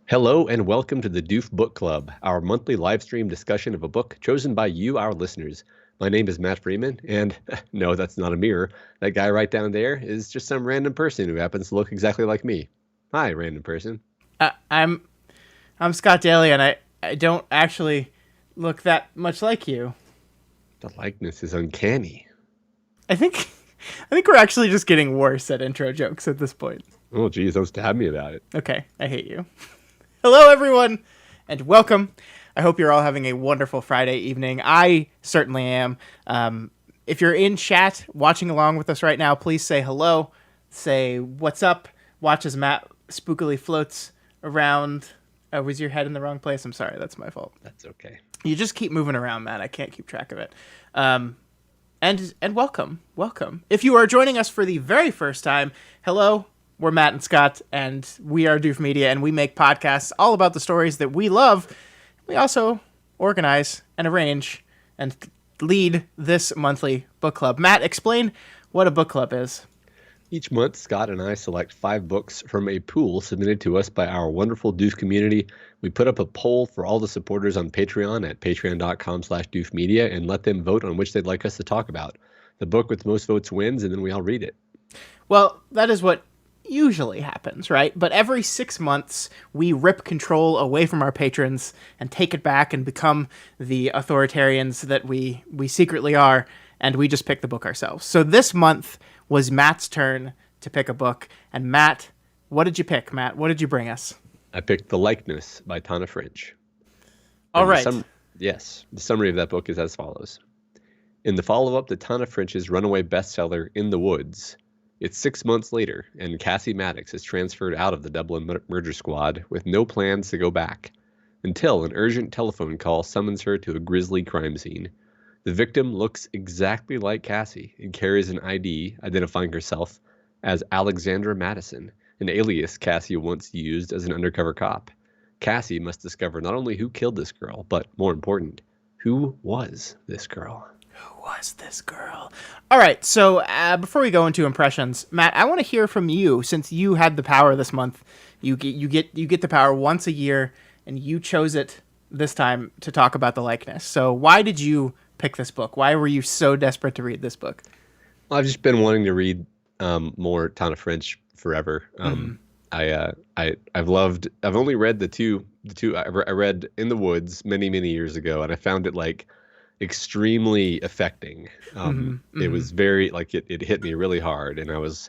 Hello and welcome to the Doof Book Club, our monthly live stream discussion of a book chosen by you, our listeners. My name is Matt Freeman, and no, that's not a mirror. That guy right down there is just some random person who happens to look exactly like me. Hi, random person. I'm Scott Daly, and I don't actually look that much like you. The likeness is uncanny. I think we're actually just getting worse at intro jokes at this point. Oh, geez, don't stab me about it. Okay, I hate you. Hello, everyone, and welcome. I hope you're all having a wonderful Friday evening. I certainly am. If you're in chat watching along with us right now, please say hello, say what's up, watch as Matt spookily floats around. Oh, was your head in the wrong place? I'm sorry, that's my fault. That's okay. You just keep moving around, Matt. I can't keep track of it. And welcome. If you are joining us for the very first time, hello. We're Matt and Scott, and we are Doof Media, and we make podcasts all about the stories that we love. We also organize and arrange and lead this monthly book club. Matt, explain what a book club is. Each month, Scott and I select 5 books from a pool submitted to us by our wonderful Doof community. We put up a poll for all the supporters on Patreon at patreon.com/doofmedia and let them vote on which they'd like us to talk about. The book with the most votes wins, and then we all read it. Well, that is what usually happens, right? But every 6 months, we rip control away from our patrons and take it back and become the authoritarians that we secretly are, and we just pick the book ourselves. So this month was Matt's turn to pick a book. And Matt, what did you pick, Matt? What did you bring us? I picked The Likeness by Tana French. All right. Yes, the summary of that book is as follows. In the follow-up to Tana French's runaway bestseller, In the Woods, it's 6 months later, and Cassie Maddox is transferred out of the Dublin murder squad with no plans to go back, until an urgent telephone call summons her to a grisly crime scene. The victim looks exactly like Cassie and carries an ID identifying herself as Alexandra Madison, an alias Cassie once used as an undercover cop. Cassie must discover not only who killed this girl, but more important, who was this girl? Who was this girl? All right, so before we go into impressions, Matt, I want to hear from you. Since you had the power this month, you get the power once a year, and you chose it this time to talk about The Likeness. So why did you pick this book? Why were you so desperate to read this book? Well, I've just been wanting to read more Tana French forever. I've only read the two. I read In the Woods many years ago, and I found it like extremely affecting. It was very like it hit me really hard, and I was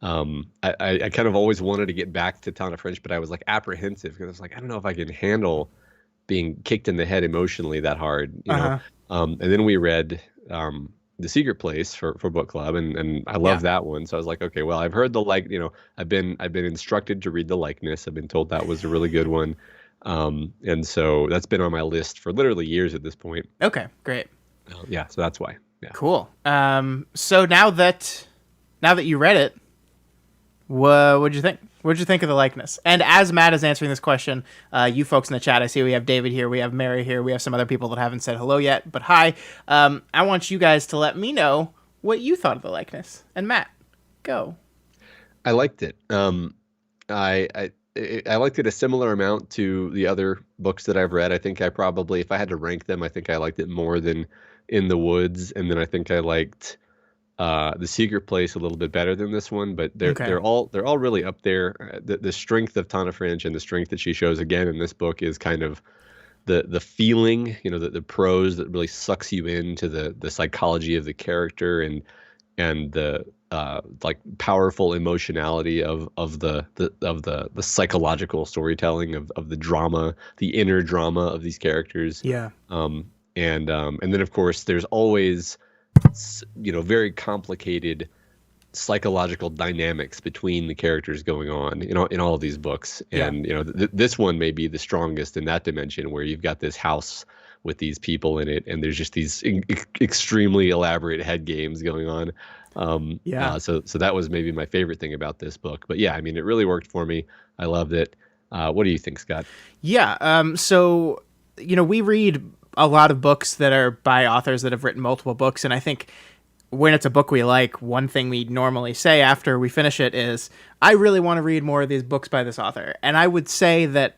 I kind of always wanted to get back to Tana French, but I was like apprehensive because I was like, I don't know if I can handle being kicked in the head emotionally that hard, you know. And then we read The Secret Place for book club, and I love that one. So I was like, okay, well, I've heard I've been instructed to read The Likeness. I've been told that was a really good one. And so that's been on my list for literally years at this point. Okay, great. Yeah, so that's why. Yeah. Cool. So now that you read it, what'd you think? What'd you think of The Likeness? And as Matt is answering this question, you folks in the chat, I see we have David here, we have Mary here, we have some other people that haven't said hello yet, but hi. I want you guys to let me know what you thought of The Likeness. And Matt, go. I liked it. I liked it a similar amount to the other books that I've read. I think I probably, if I had to rank them, I think I liked it more than In the Woods, and then I think I liked The Secret Place a little bit better than this one. But they're all really up there. The strength of Tana French and the strength that she shows again in this book is kind of the feeling, the prose that really sucks you into the psychology of the character and the like powerful emotionality of the psychological storytelling of the drama, the inner drama of these characters. Yeah. And then of course there's always very complicated psychological dynamics between the characters going on, in all of these books. And this one may be the strongest in that dimension, where you've got this house with these people in it, and there's just these extremely elaborate head games going on. So that was maybe my favorite thing about this book. But yeah, I mean, it really worked for me. I loved it. What do you think, Scott? Yeah. So, we read a lot of books that are by authors that have written multiple books. And I think when it's a book we like, one thing we normally say after we finish it is, I really want to read more of these books by this author. And I would say that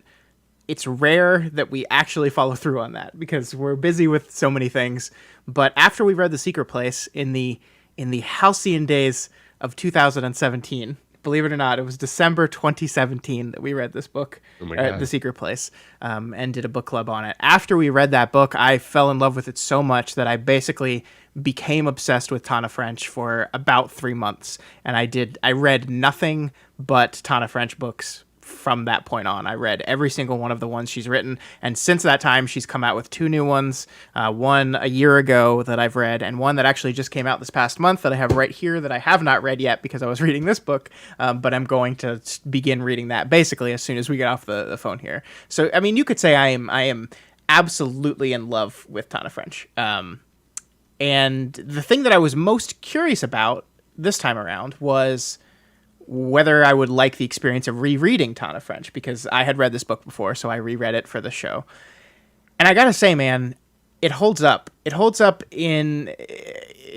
it's rare that we actually follow through on that because we're busy with so many things. But after we read The Secret Place in the halcyon days of 2017, believe it or not, it was December 2017 that we read this book, Oh my God. The Secret Place, and did a book club on it. After we read that book, I fell in love with it so much that I basically became obsessed with Tana French for about 3 months. And I read nothing but Tana French books from that point on. I read every single one of the ones she's written, and since that time she's come out with 2 new ones, one a year ago that I've read, and one that actually just came out this past month that I have right here that I have not read yet because I was reading this book, but I'm going to begin reading that basically as soon as we get off the phone here. So I mean, you could say I am absolutely in love with Tana French, and the thing that I was most curious about this time around was whether I would like the experience of rereading Tana French, because I had read this book before, so I reread it for the show. And I gotta say, man, it holds up. It holds up in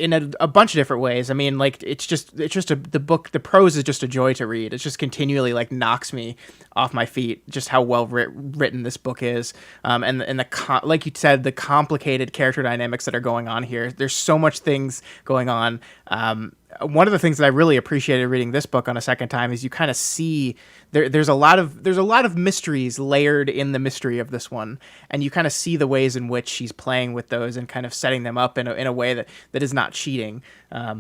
a bunch of different ways. I mean, like the book, the prose is just a joy to read. It's just continually like knocks me off my feet. Just how well written this book is, and like you said, the complicated character dynamics that are going on here. There's so much things going on. One of the things that I really appreciated reading this book on a second time is you kind of see there's a lot of mysteries layered in the mystery of this one, and you kind of see the ways in which she's playing with those and kind of setting them up in a way that is not cheating. I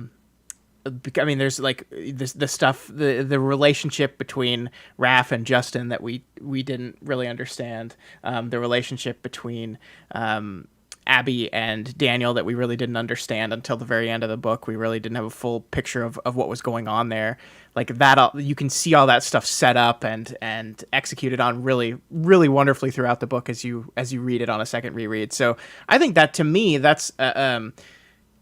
mean, there's like the stuff, the relationship between Raph and Justin that we didn't really understand. The relationship between Abby and Daniel that we really didn't understand until the very end of the book. We really didn't have a full picture of what was going on there. Like that, you can see all that stuff set up and executed on really, really wonderfully throughout the book as you read it on a second reread. So I think that, to me, that's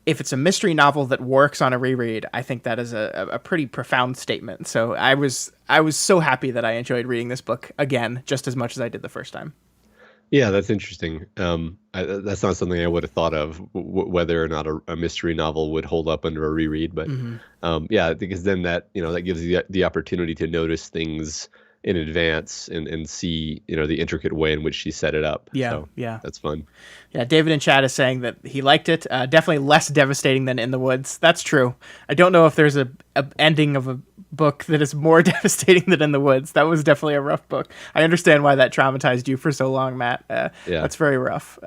if it's a mystery novel that works on a reread, I think that is a pretty profound statement. So I was so happy that I enjoyed reading this book again just as much as I did the first time. Yeah, that's interesting. That's not something I would have thought of, whether or not a mystery novel would hold up under a reread. But yeah, because then that gives you the opportunity to notice things in advance and see the intricate way in which she set it up. Yeah, so yeah, that's fun. Yeah, David in chat is saying that he liked it. Definitely less devastating than In the Woods. That's true. I don't know if there's a ending of a book that is more devastating than In the Woods. That was definitely a rough book. I understand why that traumatized you for so long, Matt. Yeah, that's very rough.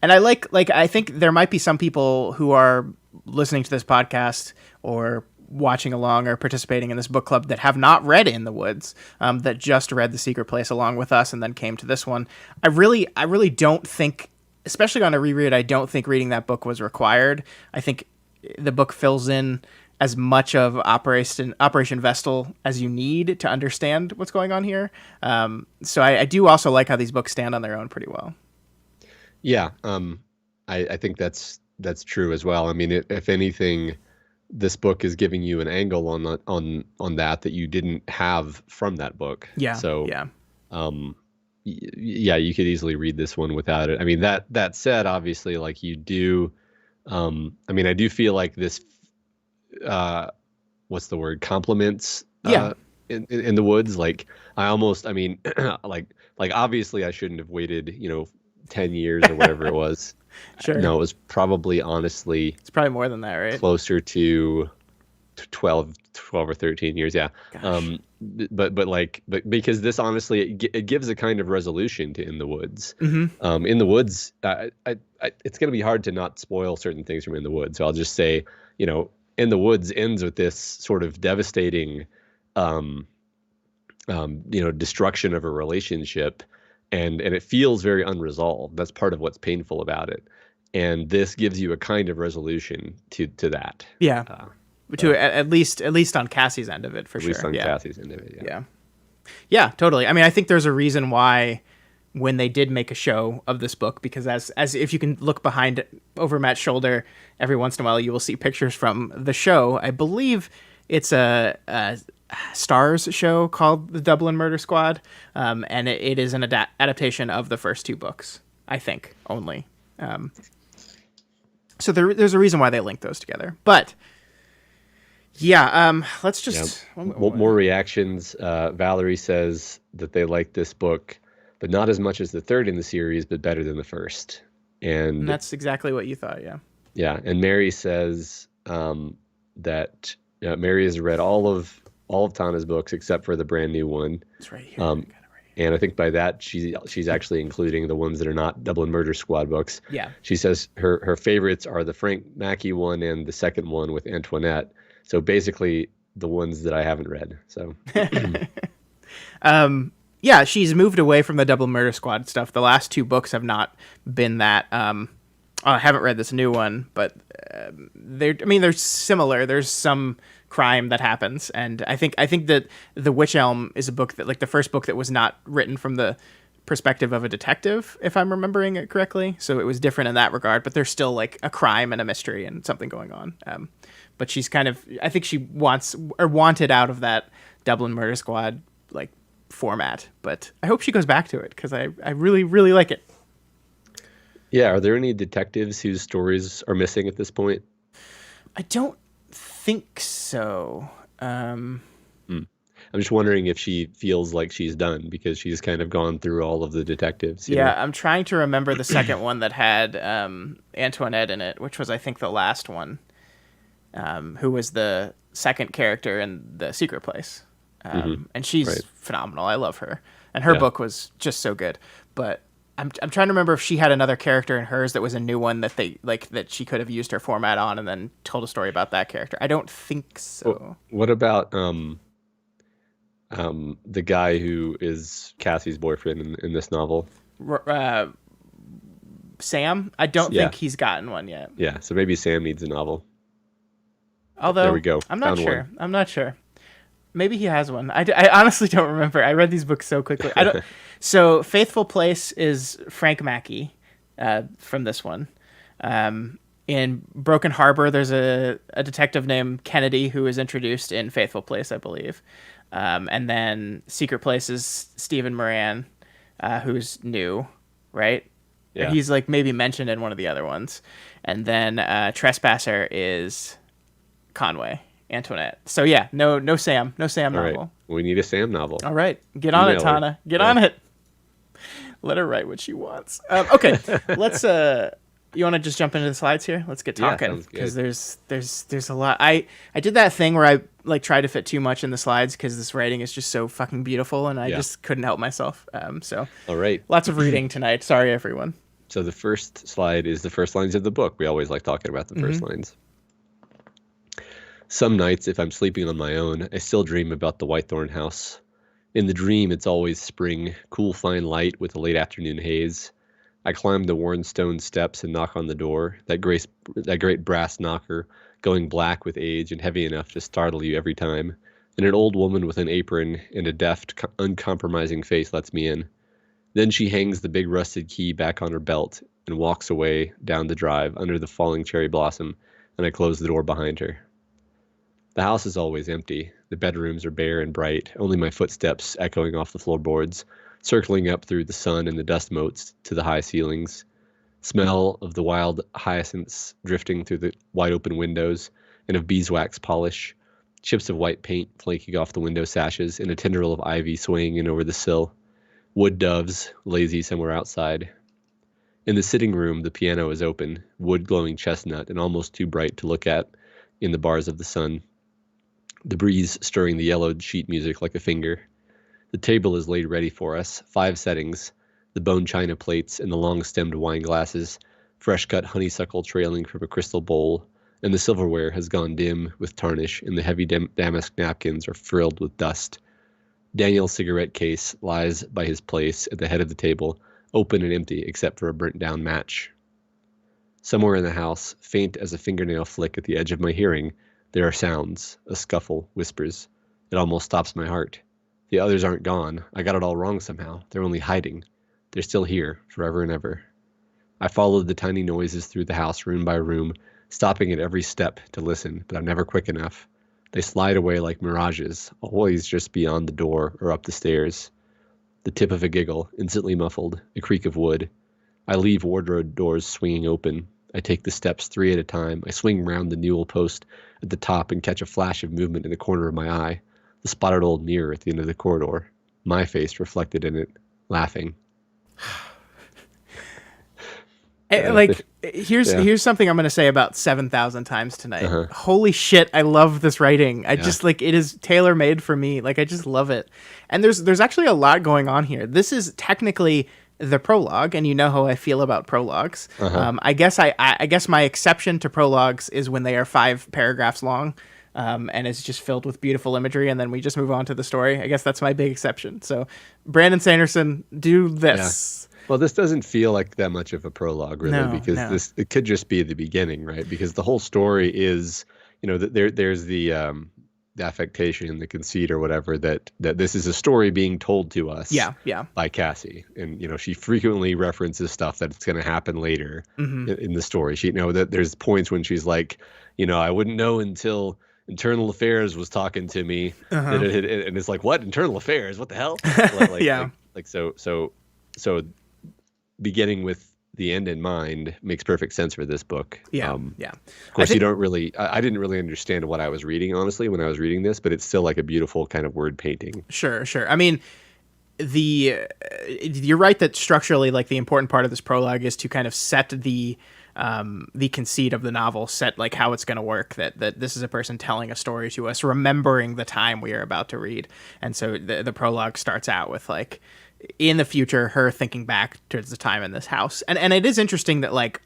And I I think there might be some people who are listening to this podcast or watching along or participating in this book club that have not read In the Woods, that just read The Secret Place along with us and then came to this one. I really don't think, especially on a reread, I don't think reading that book was required. I think the book fills in as much of Operation Vestal as you need to understand what's going on here. So I do also like how these books stand on their own pretty well. Yeah, I think that's true as well. I mean, if anything, this book is giving you an angle on that you didn't have from that book. Yeah. So yeah. Yeah, you could easily read this one without it. I mean, that said, obviously, like you do, I mean, I do feel like this, what's the word? Compliments. In the Woods. Like I mean, like obviously I shouldn't have waited, 10 years or whatever it was. Sure. No, it was probably, honestly, it's probably more than that, right? Closer to 12 or 13 years. Yeah. Gosh. But because this, honestly, it gives a kind of resolution to In the Woods. Mm-hmm. In the Woods, it's going to be hard to not spoil certain things from In the Woods. So I'll just say, In the Woods ends with this sort of devastating, destruction of a relationship. And it feels very unresolved. That's part of what's painful about it. And this gives you a kind of resolution to that. Yeah. At least on Cassie's end of it, for sure. At least on Cassie's end of it, yeah. Yeah, totally. I mean, I think there's a reason why when they did make a show of this book, because as if you can look behind over Matt's shoulder, every once in a while you will see pictures from the show. I believe it's a Starz show called The Dublin Murder Squad, and it is an adaptation of the first 2 books, I think, only. So there's a reason why they linked those together. But yeah, let's just... More reactions. Valerie says that they like this book, but not as much as the third in the series, but better than the first. And And that's exactly what you thought, yeah. yeah, and Mary says that Mary has read all of Tana's books except for the brand new one. It's right here. Um, and I think by that she's actually including the ones that are not Dublin Murder Squad books. Yeah. She says her favorites are the Frank Mackey one and the second one with Antoinette. So basically the ones that I haven't read. So yeah, she's moved away from the Dublin Murder Squad stuff. The last two books have not been that. I haven't read this new one, but they're similar. There's some crime that happens, and I think that The Witch Elm is a book that, like, the first book that was not written from the perspective of a detective, if I'm remembering it correctly. So it was different in that regard, but there's still like a crime and a mystery and something going on. But she's kind of, I think she wanted out of that Dublin Murder Squad like format, but I hope she goes back to it because I really, really like it. yeah, are there any detectives whose stories are missing at this point? I don't think so. I'm just wondering if she feels like she's done because she's kind of gone through all of the detectives. You know? I'm trying to remember the second one that had Antoinette in it, which was, I think, the last one, who was the second character in The Secret Place. And she's phenomenal. I love her. And her book was just so good. But I'm trying to remember if she had another character in hers that was a new one that that she could have used her format on and then told a story about that character. I don't think so. What about the guy who is Cassie's boyfriend in this novel? Sam? I don't think he's gotten one yet. Yeah, so maybe Sam needs a novel. Although, there we go. I'm not sure. I'm not sure. Maybe he has one. I honestly don't remember. I read these books so quickly. I don't. So Faithful Place is Frank Mackey from this one. In Broken Harbor, there's a detective named Kennedy who is introduced in Faithful Place, I believe. And then Secret Place is Stephen Moran, who's new, right? Yeah. He's like maybe mentioned in one of the other ones. And then Trespasser is Conway, Antoinette. So yeah, no Sam novel. Right. We need a Sam novel. All right, get on it, Tana. Get on it. Let her write what she wants. Okay, let's. You want to just jump into the slides here? Let's get talking because there's a lot. I did that thing where I like tried to fit too much in the slides because this writing is just so fucking beautiful, and I just couldn't help myself. So all right, lots of reading tonight. Sorry, everyone. So the first slide is the first lines of the book. We always like talking about the first lines. Some nights, if I'm sleeping on my own, I still dream about the Whitethorn house. In the dream, it's always spring, cool fine light with a late afternoon haze. I climb the worn stone steps and knock on the door, that great brass knocker, going black with age and heavy enough to startle you every time. And an old woman with an apron and a deft, uncompromising face lets me in. Then she hangs the big rusted key back on her belt and walks away down the drive under the falling cherry blossom, and I close the door behind her. The house is always empty. The bedrooms are bare and bright, only my footsteps echoing off the floorboards, circling up through the sun and the dust motes to the high ceilings. Smell of the wild hyacinths drifting through the wide-open windows, and of beeswax polish, chips of white paint flaking off the window sashes, and a tendril of ivy swaying in over the sill. Wood doves, lazy somewhere outside. In the sitting room, the piano is open, wood glowing chestnut and almost too bright to look at in the bars of the sun. The breeze stirring the yellowed sheet music like a finger. The table is laid ready for us, 5 settings, the bone china plates and the long-stemmed wine glasses, fresh-cut honeysuckle trailing from a crystal bowl, and the silverware has gone dim with tarnish, and the heavy damask napkins are frilled with dust. Daniel's cigarette case lies by his place at the head of the table, open and empty except for a burnt-down match. Somewhere in the house, faint as a fingernail flick at the edge of my hearing, there are sounds, a scuffle, whispers. It almost stops my heart. The others aren't gone. I got it all wrong somehow. They're only hiding. They're still here, forever and ever. I followed the tiny noises through the house room by room, stopping at every step to listen, but I'm never quick enough. They slide away like mirages, always just beyond the door or up the stairs. The tip of a giggle, instantly muffled, a creak of wood. I leave wardrobe doors swinging open. I take the steps 3 at a time. I swing round the newel post at the top and catch a flash of movement in the corner of my eye. The spotted old mirror at the end of the corridor. My face reflected in it, laughing. Like, Yeah. here's something I'm going to say about 7,000 times tonight. Uh-huh. Holy shit, I love this writing. I Yeah. just like, it is tailor made for me. Like, I just love it. And there's actually a lot going on here. This is technically the prologue, and you know how I feel about prologues. Uh-huh. I guess my exception to prologues is when they are 5 paragraphs long. And it's just filled with beautiful imagery, and then we just move on to the story. I guess that's my big exception. So, Brandon Sanderson, do this. Well, this doesn't feel like that much of a prologue, really, because No. it could just be the beginning, right? Because the whole story is, there's the affectation, the conceit, or whatever that this is a story being told to us, by Cassie, and she frequently references stuff that's going to happen later in the story. She, that there's points when she's like, I wouldn't know until Internal Affairs was talking to me, and it's like, what, Internal Affairs? What the hell? So beginning with the end in mind makes perfect sense for this book. Of course, you don't really. I didn't really understand what I was reading, honestly, when I was reading this, but it's still like a beautiful kind of word painting. Sure. I mean, you're right that structurally, like, the important part of this prologue is to kind of set the conceit of the novel, set like how it's going to work, that this is a person telling a story to us, remembering the time we are about to read. And so the prologue starts out with, like, in the future, her thinking back towards the time in this house. And it is interesting that, like,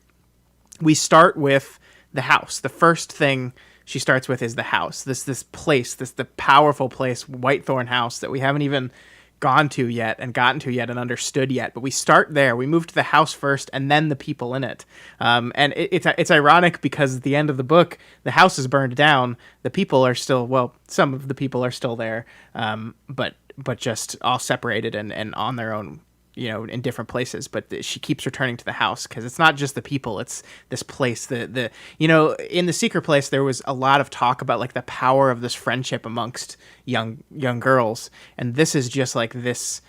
we start with the house. The first thing she starts with is the house. This place, the powerful place, Whitethorn House, that we haven't even gone to yet and gotten to yet and understood yet. But we start there. We move to the house first and then the people in it. And it's ironic because at the end of the book, the house is burned down. The people are still, well, some of the people are still there, but just all separated and on their own, in different places. But she keeps returning to the house because it's not just the people, it's this place. In the Secret Place, there was a lot of talk about, like, the power of this friendship amongst young girls, and this is just like this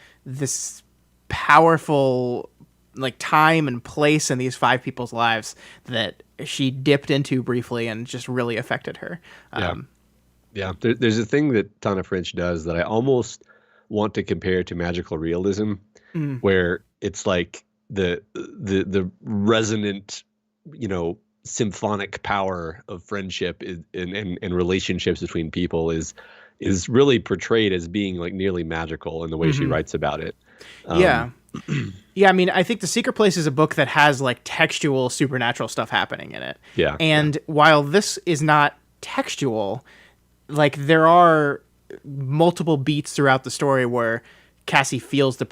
powerful, like, time and place in these 5 people's lives that she dipped into briefly and just really affected her. There's a thing that Tana French does that I almost want to compare to magical realism, where it's like the resonant, symphonic power of friendship and relationships between people is really portrayed as being, like, nearly magical in the way she writes about it. I mean, I think The Secret Place is a book that has, like, textual supernatural stuff happening in it. While this is not textual, like, there are multiple beats throughout the story where Cassie feels the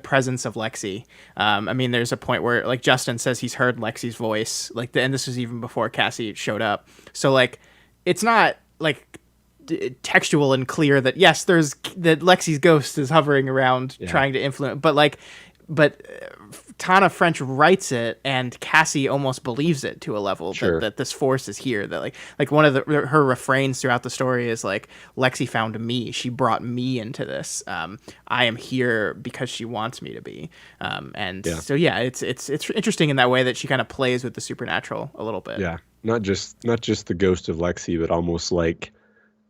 presence of Lexi. I mean, there's a point where, like, Justin says he's heard Lexi's voice, like, and this was even before Cassie showed up. So, like, it's not, like, textual and clear that, yes, that Lexi's ghost is hovering around trying to influence, but Tana French writes it, and Cassie almost believes it to a level that this force is here. That like one of her refrains throughout the story is like, "Lexi found me. She brought me into this. I am here because she wants me to be." So it's interesting in that way that she kind of plays with the supernatural a little bit. Yeah, not just the ghost of Lexi, but almost like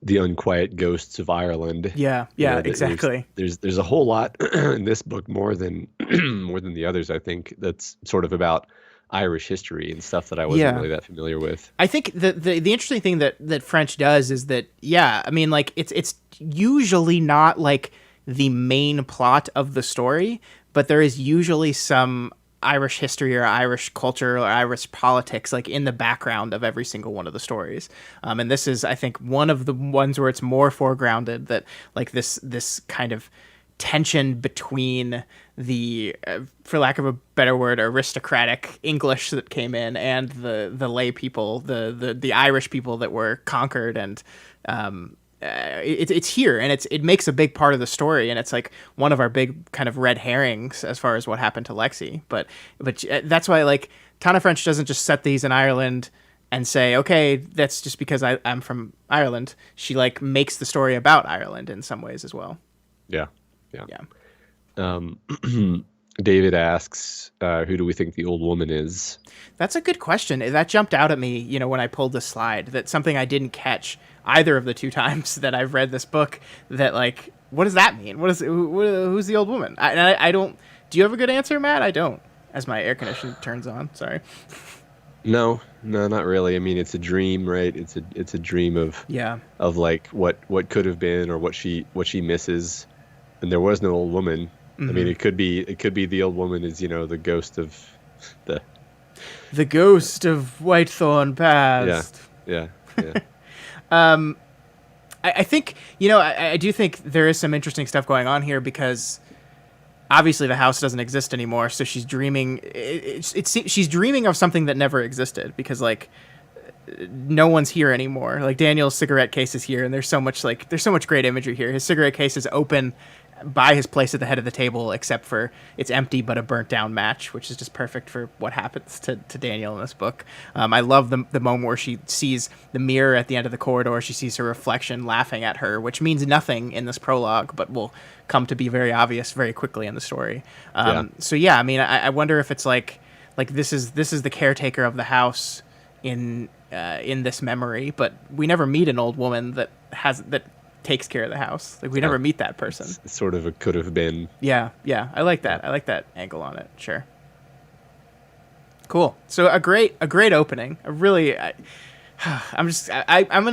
the unquiet ghosts of Ireland. Yeah, exactly. There's a whole lot in this book, more than the others, I think, that's sort of about Irish history and stuff that I wasn't really that familiar with. I think the interesting thing that French does is that, I mean, like, it's usually not like the main plot of the story, but there is usually some Irish history or Irish culture or Irish politics, like, in the background of every single one of the stories. And this is, I think, one of the ones where it's more foregrounded, that, like, this kind of tension between the, for lack of a better word, aristocratic English that came in and the lay people, the Irish people that were conquered, and it's here, and it makes a big part of the story, and it's like one of our big kind of red herrings as far as what happened to Lexi. But that's why, like, Tana French doesn't just set these in Ireland and say, okay, that's just because I'm from Ireland. She, like, makes the story about Ireland in some ways as well. Yeah. David asks, who do we think the old woman is? That's a good question. That jumped out at me, when I pulled the slide. That's something I didn't catch either of the 2 times that I've read this book. That, like, what does that mean? Who's the old woman? I don't Do you have a good answer, Matt? I don't. As my air conditioner turns on. Sorry. No, no, not really. I mean, it's a dream, right? It's a dream Yeah. of like what could have been or what she misses. And there was no old woman. I mean, it could be the old woman is, the ghost of the The ghost of Whitethorn yeah, past. yeah, yeah. I think, I do think there is some interesting stuff going on here because obviously the house doesn't exist anymore. So she's dreaming. She's dreaming of something that never existed because like no one's here anymore. Like Daniel's cigarette case is here, and there's so much great imagery here. His cigarette case is open by his place at the head of the table, except for it's empty but a burnt down match, which is just perfect for what happens to Daniel in this book. I love the moment where she sees the mirror at the end of the corridor. She sees her reflection laughing at her, which means nothing in this prologue, but will come to be very obvious very quickly in the story. So yeah, I mean, I wonder if it's like this is the caretaker of the house in this memory, but we never meet an old woman that takes care of the house. Like we never meet that person. It's sort of a could have been. Yeah. I like that. I like that angle on it. Sure. Cool. So a great opening. I'm going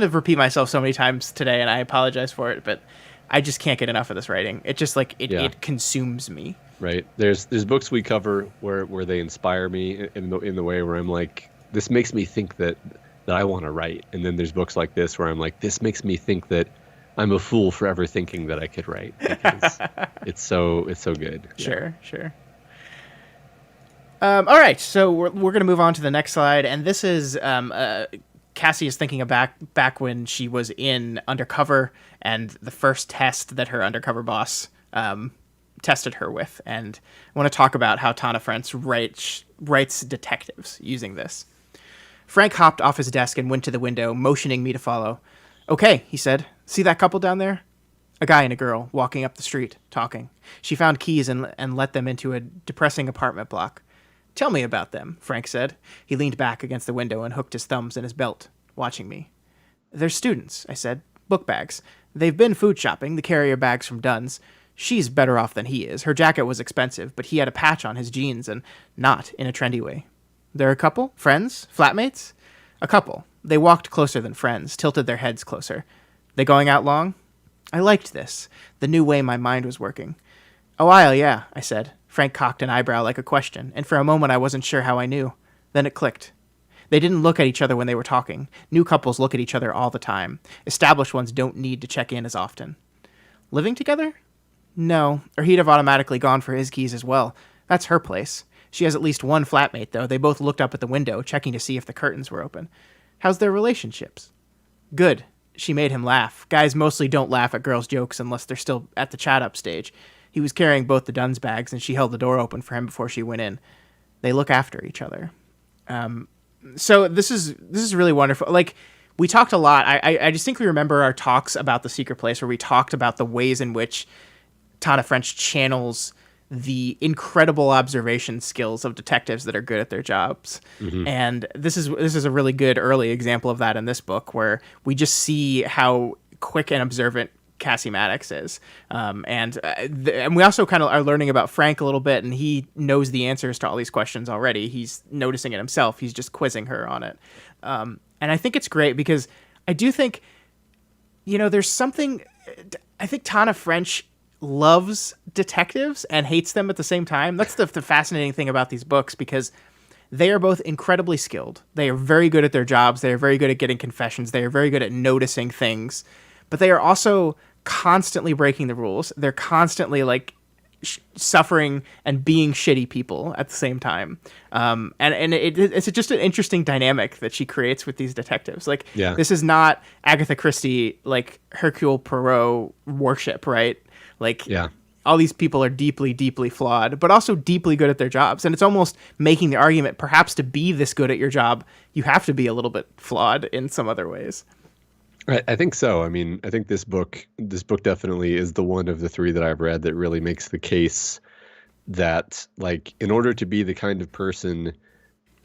to repeat myself so many times today, and I apologize for it, but I just can't get enough of this writing. It just it consumes me. Right. There's books we cover where they inspire me in the way where I'm like, this makes me think that I want to write, and then there's books like this where I'm like, this makes me think that I'm a fool for ever thinking that I could write, because it's so good. Yeah. Sure. All right, so we're going to move on to the next slide, and this is Cassie is thinking of back when she was in undercover and the first test that her undercover boss tested her with, and I want to talk about how Tana French writes detectives using this. Frank hopped off his desk and went to the window, motioning me to follow. "Okay," he said. "See that couple down there?" A guy and a girl walking up the street, talking. She found keys and let them into a depressing apartment block. "Tell me about them," Frank said. He leaned back against the window and hooked his thumbs in his belt, watching me. "They're students," I said. "Book bags. They've been food shopping, the carrier bags from Dunn's. She's better off than he is. Her jacket was expensive, but he had a patch on his jeans and not in a trendy way. They're a couple? Friends? Flatmates?" "A couple. They walked closer than friends, tilted their heads closer. They going out long?" I liked this, the new way my mind was working. "A while, yeah," I said. Frank cocked an eyebrow like a question, and for a moment I wasn't sure how I knew. Then it clicked. They didn't look at each other when they were talking. New couples look at each other all the time. Established ones don't need to check in as often. Living together? No, or he'd have automatically gone for his keys as well. That's her place. She has at least one flatmate, though. They both looked up at the window, checking to see if the curtains were open. How's their relationships? Good. She made him laugh. Guys mostly don't laugh at girls' jokes unless they're still at the chat-up stage. He was carrying both the Dunn's bags, and she held the door open for him before she went in. They look after each other. So this is really wonderful. Like, we talked a lot. I distinctly remember our talks about The Secret Place, where we talked about the ways in which Tana French channels the incredible observation skills of detectives that are good at their jobs. Mm-hmm. And this is a really good early example of that in this book, where we just see how quick and observant Cassie Maddox is. And we also kind of are learning about Frank a little bit, and he knows the answers to all these questions already. He's noticing it himself. He's just quizzing her on it. And I think it's great because I do think, there's something, I think Tana French loves detectives and hates them at the same time. That's the fascinating thing about these books, because they are both incredibly skilled. They are very good at their jobs. They are very good at getting confessions. They are very good at noticing things, but they are also constantly breaking the rules. They're constantly suffering and being shitty people at the same time. And it's just an interesting dynamic that she creates with these detectives. This is not Agatha Christie, Hercule Poirot worship, right? All these people are deeply, deeply flawed, but also deeply good at their jobs. And it's almost making the argument, perhaps to be this good at your job, you have to be a little bit flawed in some other ways. I think so. I mean, I think this book definitely is the one of the three that I've read that really makes the case that, in order to be the kind of person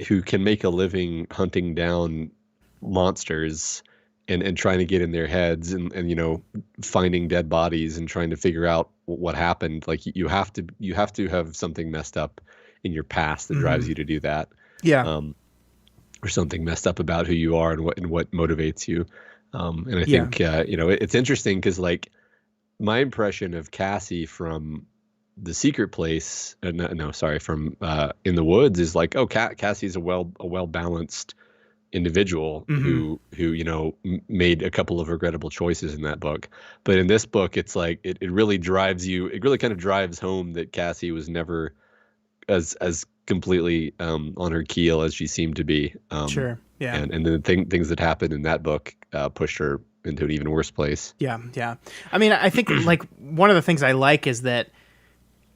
who can make a living hunting down monsters and trying to get in their heads and finding dead bodies and trying to figure out what happened. Like you have to have something messed up in your past that drives you to do that. Yeah. Um, or something messed up about who you are and what motivates you. And I Yeah. think it's interesting because like my impression of Cassie from The Secret Place, no, sorry, from In the Woods is like, oh, Cassie's a well balanced individual who made a couple of regrettable choices in that book. But in this book, it's like it really drives you. It really kind of drives home that Cassie was never as completely on her keel as she seemed to be. Sure. Yeah. And then things that happened in that book pushed her into an even worse place. Yeah. Yeah. I mean, I think like one of the things I like is that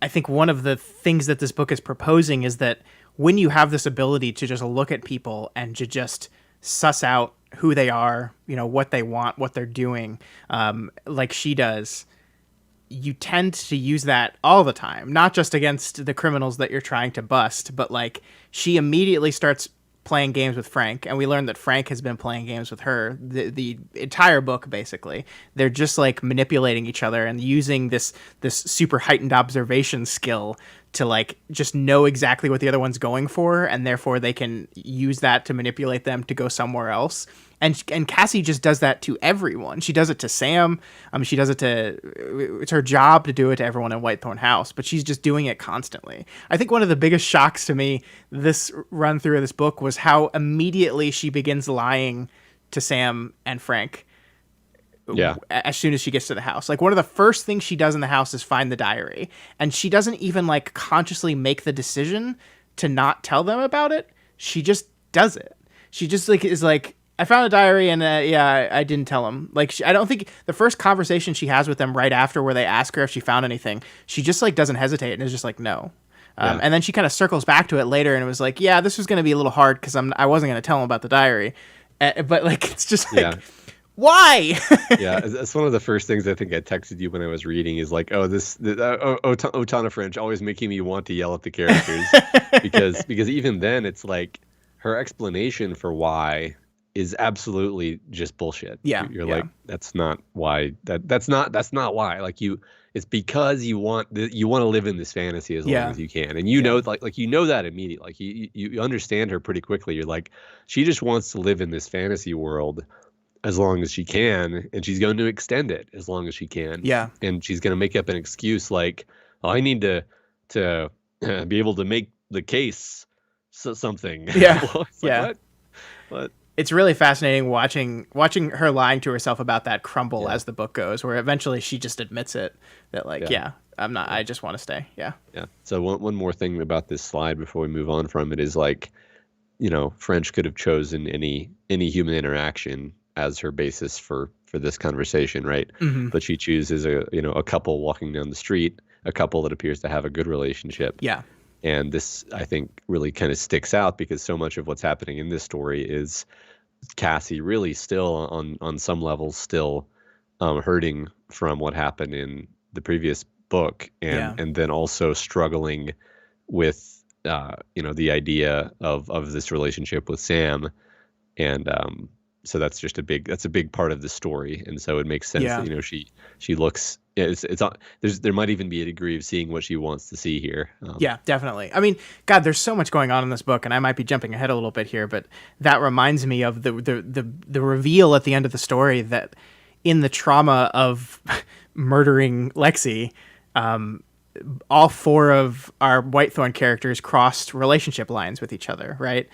I think one of the things that this book is proposing is that when you have this ability to just look at people and to just suss out who they are, what they want, what they're doing, like she does, you tend to use that all the time, not just against the criminals that you're trying to bust, but like she immediately starts playing games with Frank, and we learn that Frank has been playing games with her the entire book. Basically, they're just like manipulating each other and using this super heightened observation skill to like just know exactly what the other one's going for, and therefore they can use that to manipulate them to go somewhere else. And Cassie just does that to everyone. She does it to Sam. She does it to... It's her job to do it to everyone in Whitethorn House, but she's just doing it constantly. I think one of the biggest shocks to me this run through of this book was how immediately she begins lying to Sam and Frank. Yeah. As soon as she gets to the house. Like, one of the first things she does in the house is find the diary. And she doesn't even, like, consciously make the decision to not tell them about it. She just does it. She just, like, is like... I found a diary and I didn't tell him. Like, I don't think the first conversation she has with them right after where they ask her if she found anything, she just like doesn't hesitate and is just like, no. And then she kind of circles back to it later and it was like, yeah, this was going to be a little hard because I wasn't going to tell him about the diary. But like, it's just like, why? Yeah, that's one of the first things I think I texted you when I was reading is like, Tana French always making me want to yell at the characters because even then it's like her explanation for why is absolutely just bullshit. Yeah. You're like, that's not why that's not why. Like it's because you want to live in this fantasy as long as you can. And know, like that immediately. Like you understand her pretty quickly. You're like, she just wants to live in this fantasy world as long as she can, and she's going to extend it as long as she can. Yeah. And she's going to make up an excuse like, oh, I need to be able to make the case something. Yeah. Like, what? It's really fascinating watching her lying to herself about that crumble as the book goes, where eventually she just admits it that like, I'm not, I just want to stay. Yeah. Yeah. So one more thing about this slide before we move on from it is like, French could have chosen any human interaction as her basis for this conversation, right? Mm-hmm. But she chooses a couple walking down the street, a couple that appears to have a good relationship. Yeah. And this, I think, really kind of sticks out because so much of what's happening in this story is Cassie really still on some levels still hurting from what happened in the previous book and then also struggling with the idea of this relationship with Sam. And so that's just a big part of the story. And so it makes sense that, she looks, there might even be a degree of seeing what she wants to see here. Yeah, definitely. I mean, God, there's so much going on in this book, and I might be jumping ahead a little bit here, but that reminds me of the reveal at the end of the story that in the trauma of murdering Lexi, all four of our Whitethorn characters crossed relationship lines with each other, right?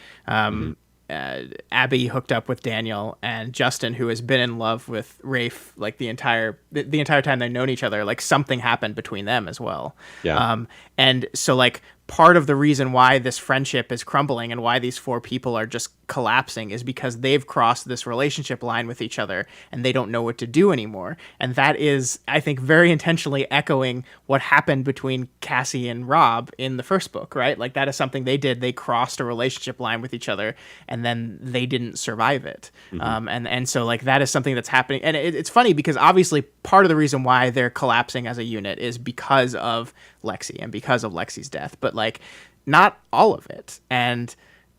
Abby hooked up with Daniel, and Justin, who has been in love with Rafe like the entire time they've known each other, like something happened between them as well. Yeah. And so like part of the reason why this friendship is crumbling and why these four people are just collapsing is because they've crossed this relationship line with each other and they don't know what to do anymore. And that is, I think, very intentionally echoing what happened between Cassie and Rob in the first book, right? Like that is something they did. They crossed a relationship line with each other and then they didn't survive it. And so like that is something that's happening. And it's funny because obviously part of the reason why they're collapsing as a unit is because of Lexi and because of Lexi's death, but like not all of it. And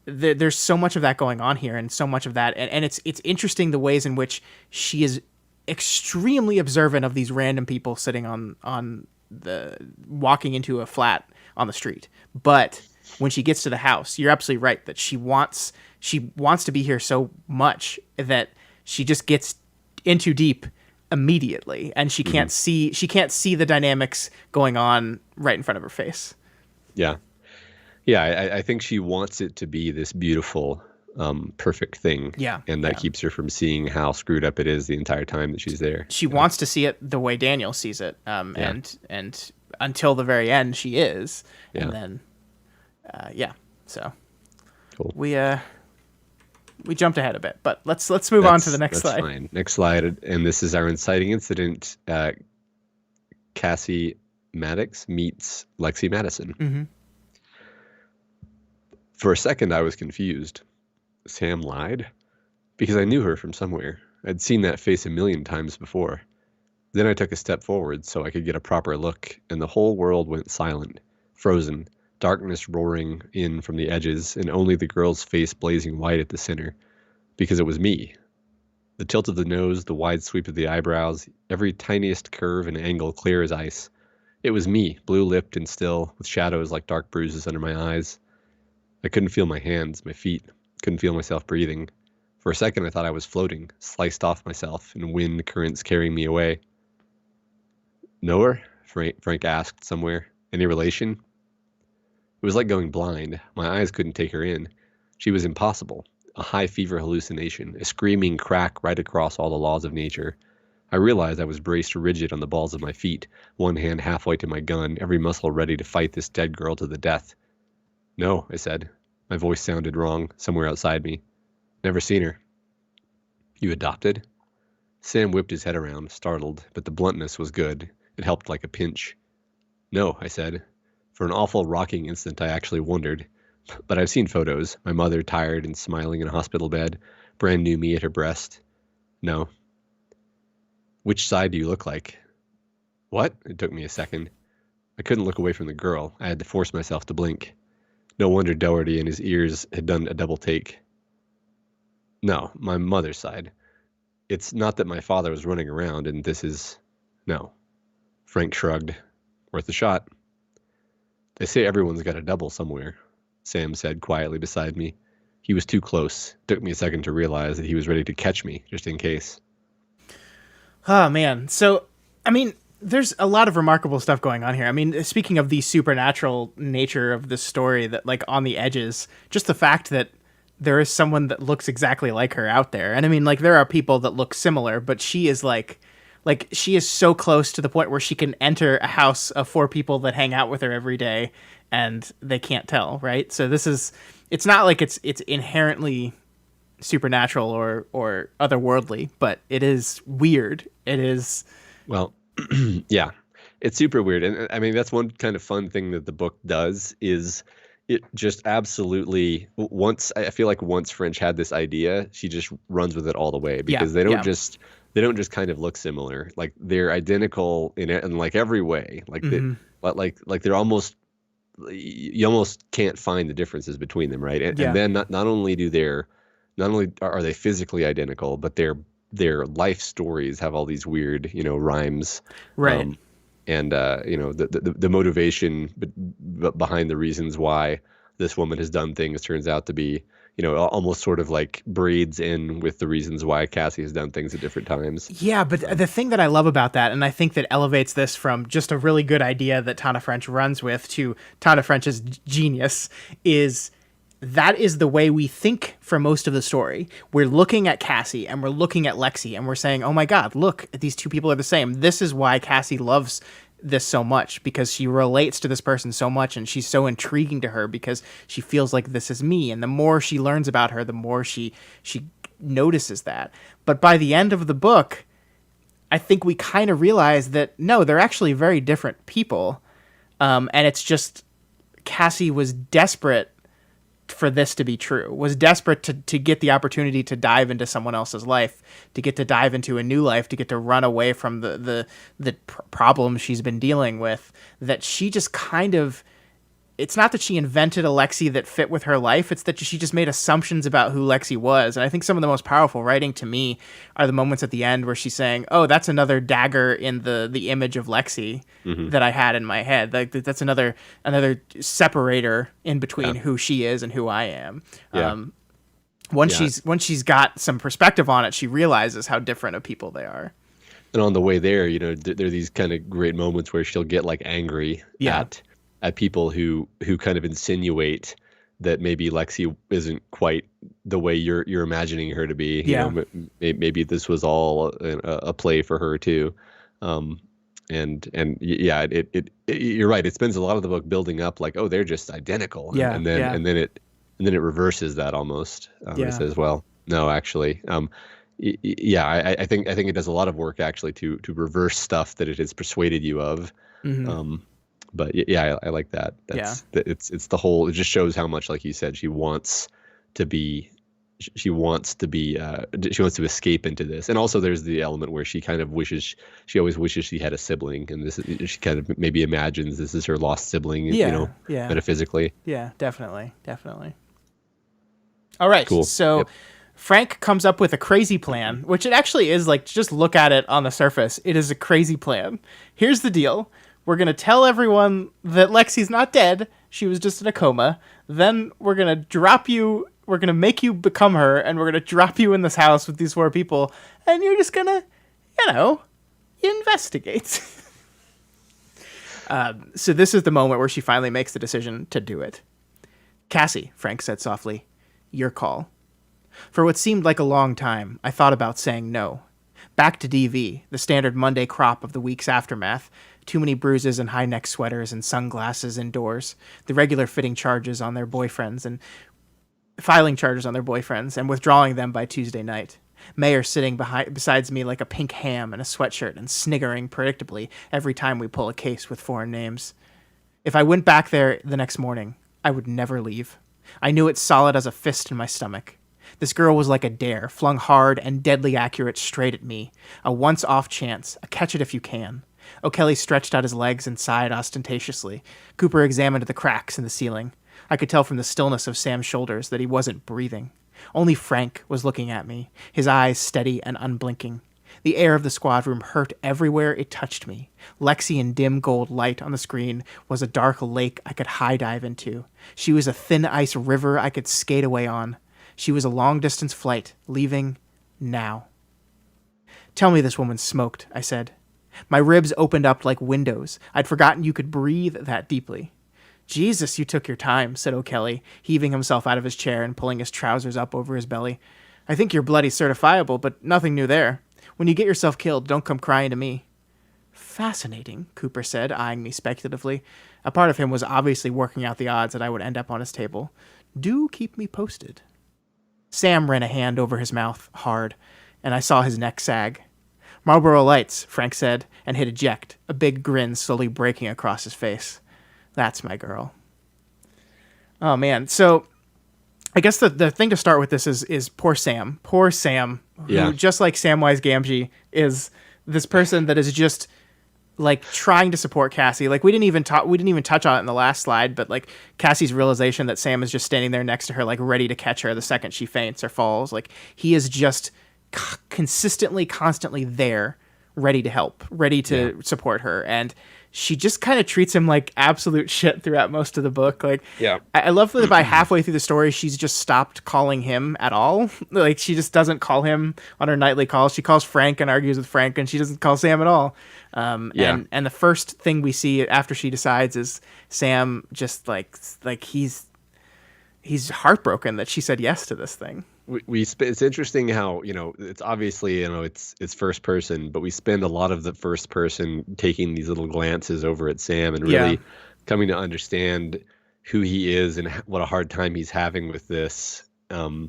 there's so much of that going on here and so much of that. And it's interesting the ways in which she is extremely observant of these random people sitting on the walking into a flat on the street. But when she gets to the house, you're absolutely right that she wants to be here so much that she just gets in too deep immediately, and she can't see the dynamics going on right in front of her face. Yeah. Yeah, I think she wants it to be this beautiful, perfect thing. Yeah. And that keeps her from seeing how screwed up it is the entire time that she's there. She wants to see it the way Daniel sees it. And until the very end she is. Yeah. And then So cool. We jumped ahead a bit, but let's move on to the next slide. Fine. Next slide, and this is our inciting incident. Cassie Maddox meets Lexi Madison. Mm-hmm. For a second, I was confused. Sam lied? Because I knew her from somewhere. I'd seen that face a million times before. Then I took a step forward so I could get a proper look, and the whole world went silent, frozen, darkness roaring in from the edges, and only the girl's face blazing white at the center. Because it was me. The tilt of the nose, the wide sweep of the eyebrows, every tiniest curve and angle clear as ice. It was me, blue-lipped and still, with shadows like dark bruises under my eyes. I couldn't feel my hands, my feet, couldn't feel myself breathing. For a second I thought I was floating, sliced off myself, and wind currents carrying me away. Know her? Frank asked somewhere. Any relation? It was like going blind. My eyes couldn't take her in. She was impossible. A high fever hallucination, a screaming crack right across all the laws of nature. I realized I was braced rigid on the balls of my feet, one hand halfway to my gun, every muscle ready to fight this dead girl to the death. No, I said. My voice sounded wrong, somewhere outside me. Never seen her. You adopted? Sam whipped his head around, startled, but the bluntness was good. It helped like a pinch. No, I said. For an awful rocking instant, I actually wondered. But I've seen photos. My mother tired and smiling in a hospital bed. Brand new me at her breast. No. Which side do you look like? What? It took me a second. I couldn't look away from the girl. I had to force myself to blink. No wonder Doherty and his ears had done a double take. No, my mother's side. It's not that my father was running around and this is... No. Frank shrugged. Worth a shot. They say everyone's got a double somewhere, Sam said quietly beside me. He was too close. It took me a second to realize that he was ready to catch me, just in case. Oh, man. So, I mean, there's a lot of remarkable stuff going on here. I mean, speaking of the supernatural nature of this story, that, like, on the edges, just the fact that there is someone that looks exactly like her out there. And I mean, like, there are people that look similar, but she is like she is so close to the point where she can enter a house of 4 people that hang out with her every day and they can't tell, right? So it's not like it's inherently supernatural or otherworldly, but it is weird. It is. Well, yeah, it's super weird. And I mean, that's one kind of fun thing that the book does is it just absolutely I feel like once French had this idea, she just runs with it all the way because they don't just kind of look similar. Like they're identical in like every way. Like like they're almost, you almost can't find the differences between them, right? And then not only are they physically identical, but their life stories have all these weird, rhymes, right? The motivation behind the reasons why this woman has done things turns out to be, almost sort of like braids in with the reasons why Cassie has done things at different times. Yeah, but the thing that I love about that, and I think that elevates this from just a really good idea that Tana French runs with to Tana French's genius, is that is the way we think for most of the story. We're looking at Cassie and we're looking at Lexi and we're saying, oh my God, look, these 2 people are the same. This is why Cassie loves this so much, because she relates to this person so much and she's so intriguing to her because she feels like this is me. And the more she learns about her, the more she notices that. But by the end of the book, I think we kind of realize that no, they're actually very different people. And it's just Cassie was desperate for this to be true, was desperate to get the opportunity to dive into someone else's life, to get to dive into a new life, to get to run away from the problems she's been dealing with, that she just kind of it's not that she invented a Lexi that fit with her life. It's that she just made assumptions about who Lexi was. And I think some of the most powerful writing to me are the moments at the end where she's saying, "Oh, that's another dagger in the image of Lexi that I had in my head. Like that's another separator in between who she is and who I am." Yeah. Once she's got some perspective on it, she realizes how different of people they are. And on the way there, there are these kind of great moments where she'll get like angry at people who kind of insinuate that maybe Lexi isn't quite the way you're imagining her to be. Maybe this was all a play for her too. You're right. It spends a lot of the book building up like, oh, they're just identical. And then it reverses that almost. It says, well, no, actually. I think it does a lot of work actually to reverse stuff that it has persuaded you of. But I like that. It's the whole. It just shows how much, like you said, she wants to escape into this. And also there's the element where she kind of she always wishes she had a sibling, and she kind of maybe imagines this is her lost sibling. Metaphysically. Yeah, definitely. All right, cool. So. Yep. Frank comes up with a crazy plan, which it actually is like, just look at it on the surface. It is a crazy plan. Here's the deal. We're going to tell everyone that Lexi's not dead. She was just in a coma. Then we're going to drop you. We're going to make you become her, and we're going to drop you in this house with these 4 people. And you're just going to, investigate. So this is the moment where she finally makes the decision to do it. "Cassie," Frank said softly, "your call." For what seemed like a long time, I thought about saying no. Back to DV, the standard Monday crop of the week's aftermath. Too many bruises and high-neck sweaters and sunglasses indoors. The regular filing charges on their boyfriends and withdrawing them by Tuesday night. Mayor sitting besides me like a pink ham in a sweatshirt and sniggering predictably every time we pull a case with foreign names. If I went back there the next morning, I would never leave. I knew it solid as a fist in my stomach. This girl was like a dare, flung hard and deadly accurate straight at me. A once-off chance, a catch it if you can. O'Kelly stretched out his legs and sighed ostentatiously. Cooper examined the cracks in the ceiling. I could tell from the stillness of Sam's shoulders that he wasn't breathing. Only Frank was looking at me, his eyes steady and unblinking. The air of the squad room hurt everywhere it touched me. Lexi in dim gold light on the screen was a dark lake I could high dive into. She was a thin ice river I could skate away on. She was a long-distance flight, leaving now. "Tell me this woman smoked," I said. My ribs opened up like windows. I'd forgotten you could breathe that deeply. "Jesus, you took your time," said O'Kelly, heaving himself out of his chair and pulling his trousers up over his belly. "I think you're bloody certifiable, but nothing new there. When you get yourself killed, don't come crying to me." "Fascinating," Cooper said, eyeing me speculatively. A part of him was obviously working out the odds that I would end up on his table. "Do keep me posted." Sam ran a hand over his mouth, hard, and I saw his neck sag. "Marlboro Lights," Frank said, and hit eject, a big grin slowly breaking across his face. "That's my girl." Oh, man. So I guess the thing to start with this is poor Sam. Poor Sam, who, just like Samwise Gamgee, is this person that is just like trying to support Cassie. Like we didn't even touch on it in the last slide, but like Cassie's realization that Sam is just standing there next to her, like ready to catch her the second she faints or falls. Like he is just constantly there, ready to help, ready to support her. And she just kind of treats him like absolute shit throughout most of the book. Like, I love that by halfway through the story, she's just stopped calling him at all. Like she just doesn't call him on her nightly calls. She calls Frank and argues with Frank, and she doesn't call Sam at all. And the first thing we see after she decides is Sam just like he's heartbroken that she said yes to this thing. It's interesting how, it's obviously, it's first person, but we spend a lot of the first person taking these little glances over at Sam and really coming to understand who he is and what a hard time he's having with this. I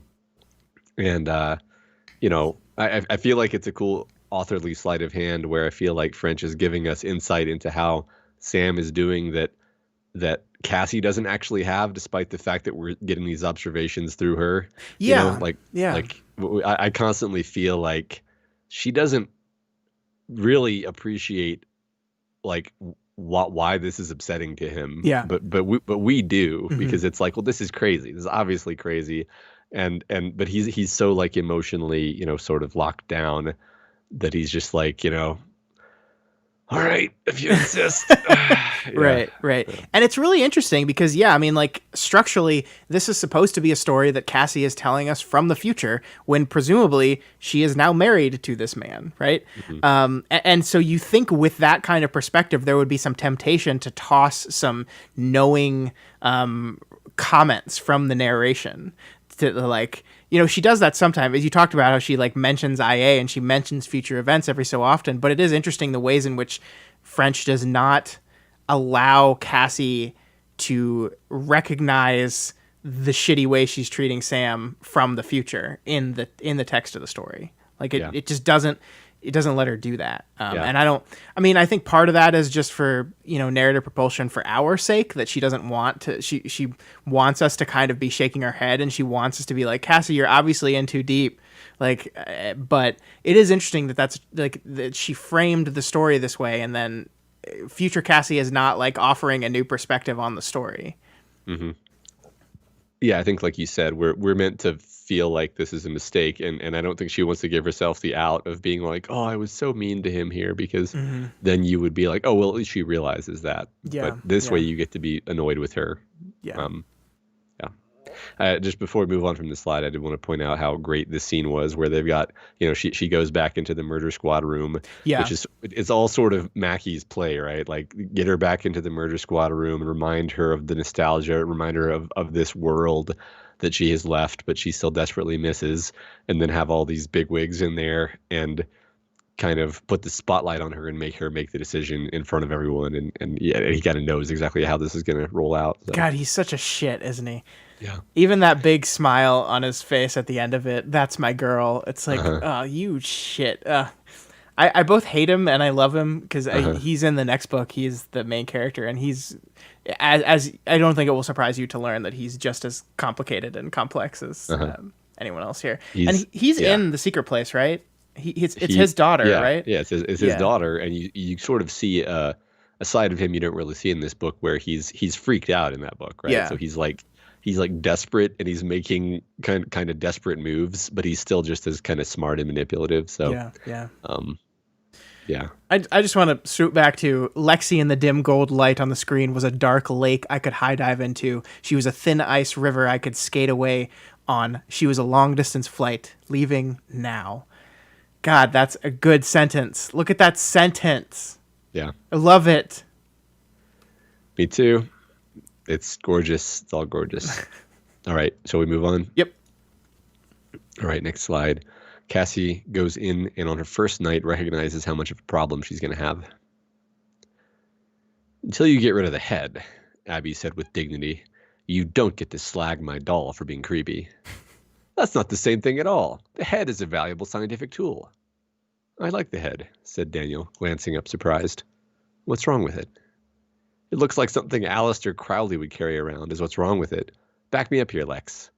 feel like it's a cool authorly sleight of hand where I feel like French is giving us insight into how Sam is doing that Cassie doesn't actually have, despite the fact that we're getting these observations through her. I constantly feel like she doesn't really appreciate like why this is upsetting to him, Yeah. but we do, because it's like, well, this is crazy. This is obviously crazy, but he's so like emotionally, sort of locked down that he's just like, all right, if you insist. Yeah. Right, right. And it's really interesting because, yeah, I mean, like, structurally, this is supposed to be a story that Cassie is telling us from the future when presumably she is now married to this man, right? And so you think with that kind of perspective, there would be some temptation to toss some knowing comments from the narration to, like, she does that sometimes. As you talked about how she like mentions IA and she mentions future events every so often, but it is interesting the ways in which French does not allow Cassie to recognize the shitty way she's treating Sam from the future in the text of the story. Like it just doesn't let her do that. And I think part of that is just for, narrative propulsion for our sake, that she doesn't want to, she wants us to kind of be shaking our head, and she wants us to be like, Cassie, you're obviously in too deep. Like, but it is interesting that's like, that she framed the story this way, and then future Cassie is not like offering a new perspective on the story. Mm-hmm. Yeah, I think like you said, we're meant to feel like this is a mistake, and I don't think she wants to give herself the out of being like, oh, I was so mean to him here, because then you would be like, oh, well, at least she realizes that. Yeah. But this way you get to be annoyed with her. Yeah. Just before we move on from the slide, I did want to point out how great this scene was, where they've got, she goes back into the murder squad room, which is, it's all sort of Mackie's play, right? Like, get her back into the murder squad room and remind her of the nostalgia, remind her of this world that she has left, but she still desperately misses, and then have all these bigwigs in there and kind of put the spotlight on her and make her make the decision in front of everyone. And he kind of knows exactly how this is going to roll out. So. God, he's such a shit, isn't he? Yeah. Even that big smile on his face at the end of it, that's my girl. It's like, oh, you shit. I both hate him and I love him because he's in the next book. He's the main character, and he's, as I don't think it will surprise you to learn that he's just as complicated and complex as anyone else here. He's in The Secret Place, right? It's his daughter, right? Yeah, it's his daughter, and you sort of see a side of him you don't really see in this book, where he's freaked out in that book, right? Yeah. So he's like desperate, and he's making kind of desperate moves, but he's still just as kind of smart and manipulative. So yeah. I just want to swoop back to Lexi in the dim gold light on the screen was a dark lake I could high dive into. She was a thin ice river I could skate away on. She was a long distance flight, leaving now. God, that's a good sentence. Look at that sentence. Yeah. I love it. Me too. It's gorgeous. It's all gorgeous. All right. Shall we move on? Yep. All right. Next slide. Cassie goes in and on her first night recognizes how much of a problem she's going to have. Until you get rid of the head, Abby said with dignity, you don't get to slag my doll for being creepy. That's not the same thing at all. The head is a valuable scientific tool. I like the head, said Daniel, glancing up surprised. What's wrong with it? It looks like something Alistair Crowley would carry around, is what's wrong with it. Back me up here, Lex.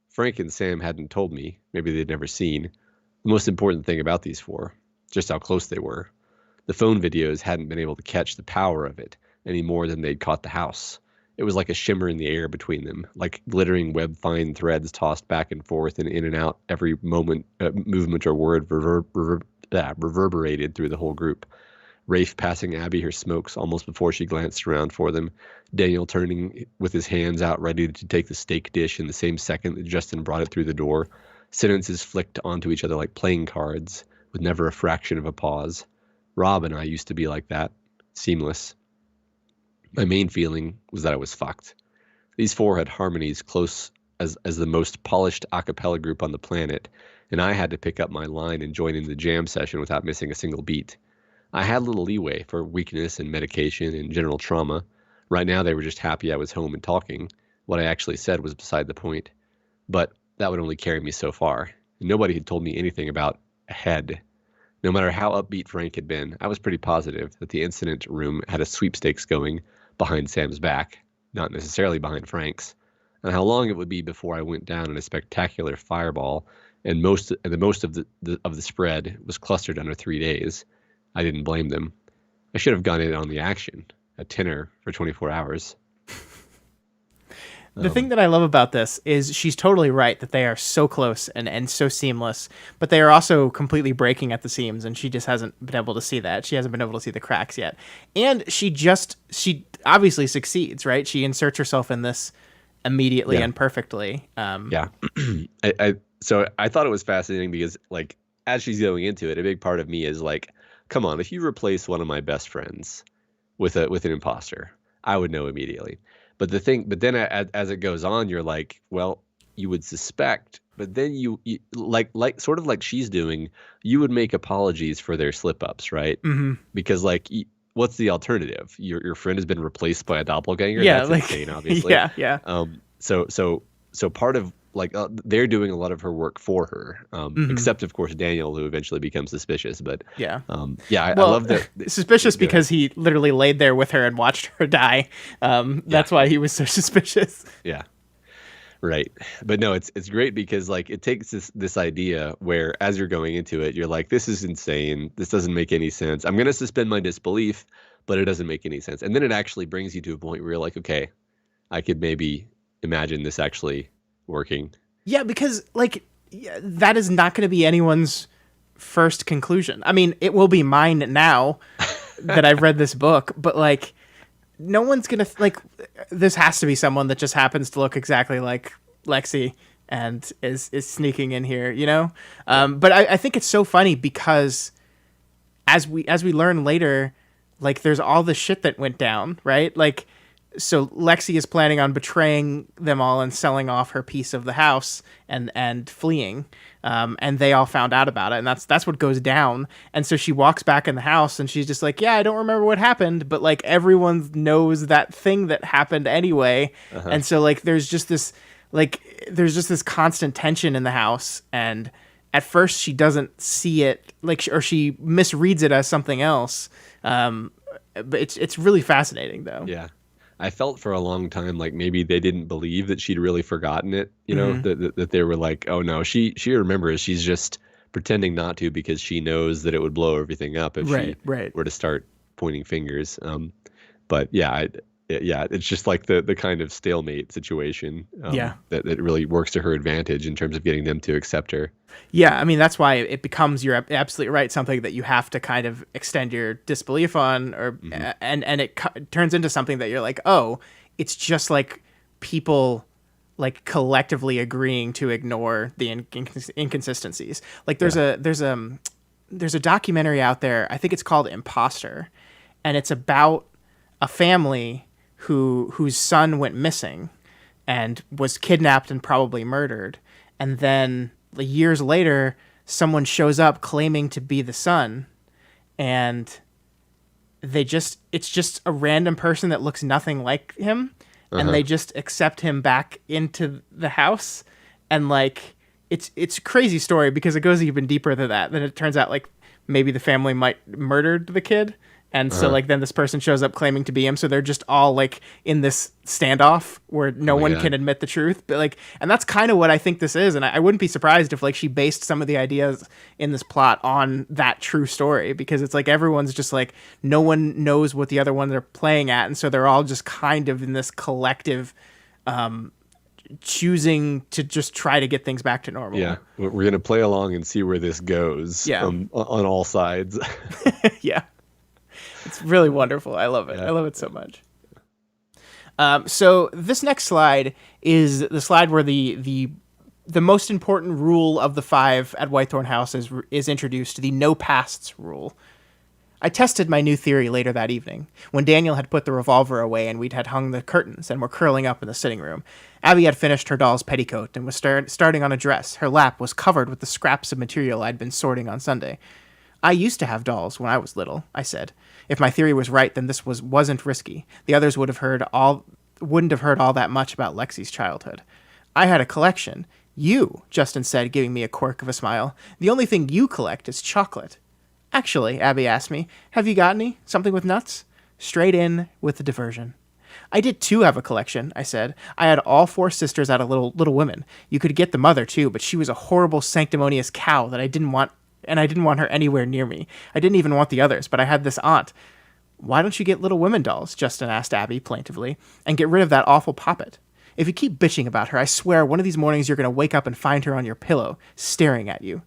Frank and Sam hadn't told me, maybe they'd never seen, the most important thing about these four, just how close they were. The phone videos hadn't been able to catch the power of it any more than they'd caught the house. It was like a shimmer in the air between them, like glittering web-fine threads tossed back and forth and in and out every moment, movement or word reverberated through the whole group. Rafe passing Abby her smokes almost before she glanced around for them. Daniel turning with his hands out ready to take the steak dish in the same second that Justin brought it through the door. Sentences flicked onto each other like playing cards, with never a fraction of a pause. Rob and I used to be like that. Seamless. My main feeling was that I was fucked. These four had harmonies close as the most polished a cappella group on the planet, and I had to pick up my line and join in the jam session without missing a single beat. I had little leeway for weakness and medication and general trauma. Right now they were just happy I was home and talking. What I actually said was beside the point. But that would only carry me so far. And nobody had told me anything about a head. No matter how upbeat Frank had been, I was pretty positive that the incident room had a sweepstakes going behind Sam's back, not necessarily behind Frank's, and how long it would be before I went down in a spectacular fireball, and most of the spread was clustered under 3 days. I didn't blame them. I should have gone in on the action, a tenor for 24 hours. The thing that I love about this is she's totally right that they are so close and so seamless, but they are also completely breaking at the seams, and she just hasn't been able to see that. She hasn't been able to see the cracks yet. And she obviously succeeds, right? She inserts herself in this immediately and perfectly. Yeah. So I thought it was fascinating because, like, as she's going into it, a big part of me is like, come on, if you replace one of my best friends with an imposter, I would know immediately. But then as it goes on, you're like, well, you would suspect, but then you like sort of like she's doing, you would make apologies for their slip ups, right? Mm-hmm. Because like, what's the alternative? Your friend has been replaced by a doppelganger. Yeah, that's like, insane, obviously. Yeah. So part of like they're doing a lot of her work for her, except of course Daniel, who eventually becomes suspicious. But I love that. Suspicious because he literally laid there with her and watched her die. That's why he was so suspicious. Yeah, right. But no, it's great because like it takes this idea where as you're going into it, you're like, this is insane. This doesn't make any sense. I'm gonna suspend my disbelief, but it doesn't make any sense. And then it actually brings you to a point where you're like, okay, I could maybe imagine this actually working. Yeah, because like that is not going to be anyone's first conclusion. I mean, it will be mine now that I've read this book, but like no one's going to like this has to be someone that just happens to look exactly like Lexi and is sneaking in here, you know? But I think it's so funny because as we learn later, like there's all the shit that went down, right? Like, so Lexi is planning on betraying them all and selling off her piece of the house and fleeing. And they all found out about it, and that's what goes down. And so she walks back in the house and she's just like, yeah, I don't remember what happened, but like everyone knows that thing that happened anyway. And so like there's just this constant tension in the house, and at first she doesn't see it, like, or she misreads it as something else. But it's really fascinating though. Yeah. I felt for a long time like maybe they didn't believe that she'd really forgotten it, you know, that they were like, oh no, she remembers, she's just pretending not to because she knows that it would blow everything up if she were to start pointing fingers. But yeah, it's just like the kind of stalemate situation that really works to her advantage in terms of getting them to accept her. Yeah, I mean, that's why it becomes, you're absolutely right, something that you have to kind of extend your disbelief on, or and it turns into something that you're like, oh, it's just like people like collectively agreeing to ignore the inconsistencies. Like there's a documentary out there, I think it's called Impostor, and it's about a family whose son went missing and was kidnapped and probably murdered, and then years later someone shows up claiming to be the son, and it's just a random person that looks nothing like him, and they just accept him back into the house. And like it's a crazy story because it goes even deeper than that. Then it turns out like maybe the family might murdered the kid. And so, like, then this person shows up claiming to be him. So they're just all, like, in this standoff where no one can admit the truth. But, like, and that's kind of what I think this is. And I wouldn't be surprised if, like, she based some of the ideas in this plot on that true story. Because it's like everyone's just, like, no one knows what the other one they're playing at. And so they're all just kind of in this collective choosing to just try to get things back to normal. Yeah, we're going to play along and see where this goes on all sides. Yeah. It's really wonderful. I love it. I love it so much. So this next slide is the slide where the most important rule of the 5 at Whitethorn House is introduced, the no pasts rule. I tested my new theory later that evening, when Daniel had put the revolver away and we'd had hung the curtains and were curling up in the sitting room. Abby had finished her doll's petticoat and was starting on a dress. Her lap was covered with the scraps of material I'd been sorting on Sunday. I used to have dolls when I was little, I said. If my theory was right, then this wasn't risky. The others wouldn't have heard all that much about Lexi's childhood. I had a collection. You, Justin said, giving me a quirk of a smile. The only thing you collect is chocolate. Actually, Abby asked me, have you got any? Something with nuts? Straight in with the diversion. I did too have a collection, I said. I had all 4 sisters out of Little Women. You could get the mother too, but she was a horrible sanctimonious cow that I didn't want, and I didn't want her anywhere near me. I didn't even want the others, but I had this aunt. Why don't you get Little Women dolls, Justin asked Abby plaintively, and get rid of that awful poppet? If you keep bitching about her, I swear one of these mornings you're going to wake up and find her on your pillow, staring at you.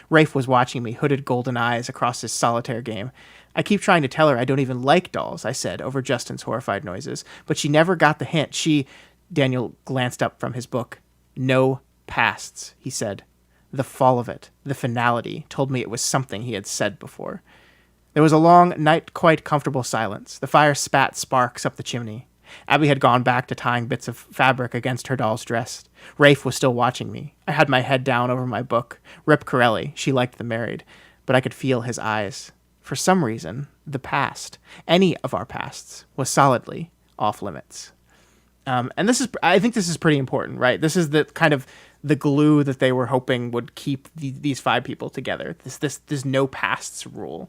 Rafe was watching me, hooded golden eyes across his solitaire game. I keep trying to tell her I don't even like dolls, I said, over Justin's horrified noises, but she never got the hint. Daniel glanced up from his book. No pasts, he said. The fall of it, the finality, told me it was something he had said before. There was a long, not quite comfortable silence. The fire spat sparks up the chimney. Abby had gone back to tying bits of fabric against her doll's dress. Rafe was still watching me. I had my head down over my book. Rip Corelli, She Liked the Married. But I could feel his eyes. For some reason, the past, any of our pasts, was solidly off limits. And I think this is pretty important, right? This is the kind of the glue that they were hoping would keep these 5 people together. This no pasts rule.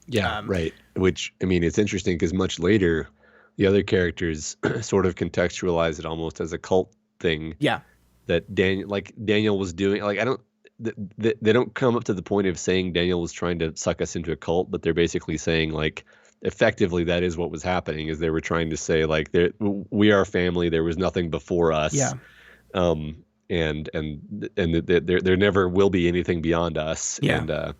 Yeah, right. Which, I mean, it's interesting because much later, the other characters sort of contextualize it almost as a cult thing. Yeah. That Daniel was doing. Like, they don't come up to the point of saying Daniel was trying to suck us into a cult, but they're basically saying, like, effectively that is what was happening, is they were trying to say, like, we are family, there was nothing before us. Yeah. And there never will be anything beyond us. Yeah.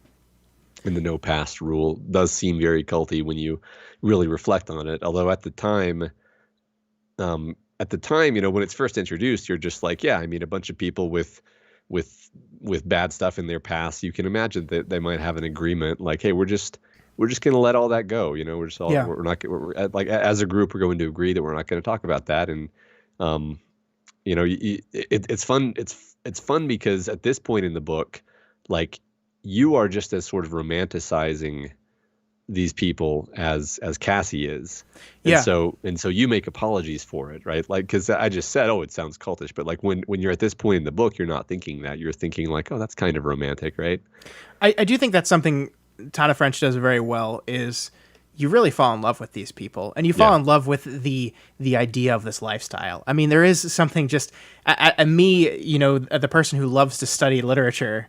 And the no past rule does seem very culty when you really reflect on it. Although at the time, when it's first introduced, you're just like, yeah, I mean, a bunch of people with bad stuff in their past, you can imagine that they might have an agreement, like, hey, we're just going to let all that go. We're just we're like, as a group, we're going to agree that we're not going to talk about that. And, it's fun. It's fun because at this point in the book, like, you are just as sort of romanticizing these people as Cassie is. And so you make apologies for it, right? Like, because I just said, oh, it sounds cultish, but like when you're at this point in the book, you're not thinking that. You're thinking like, oh, that's kind of romantic, right? I do think that's something Tana French does very well, is you really fall in love with these people, and you fall in love with the idea of this lifestyle. I mean, there is something just me, the person who loves to study literature,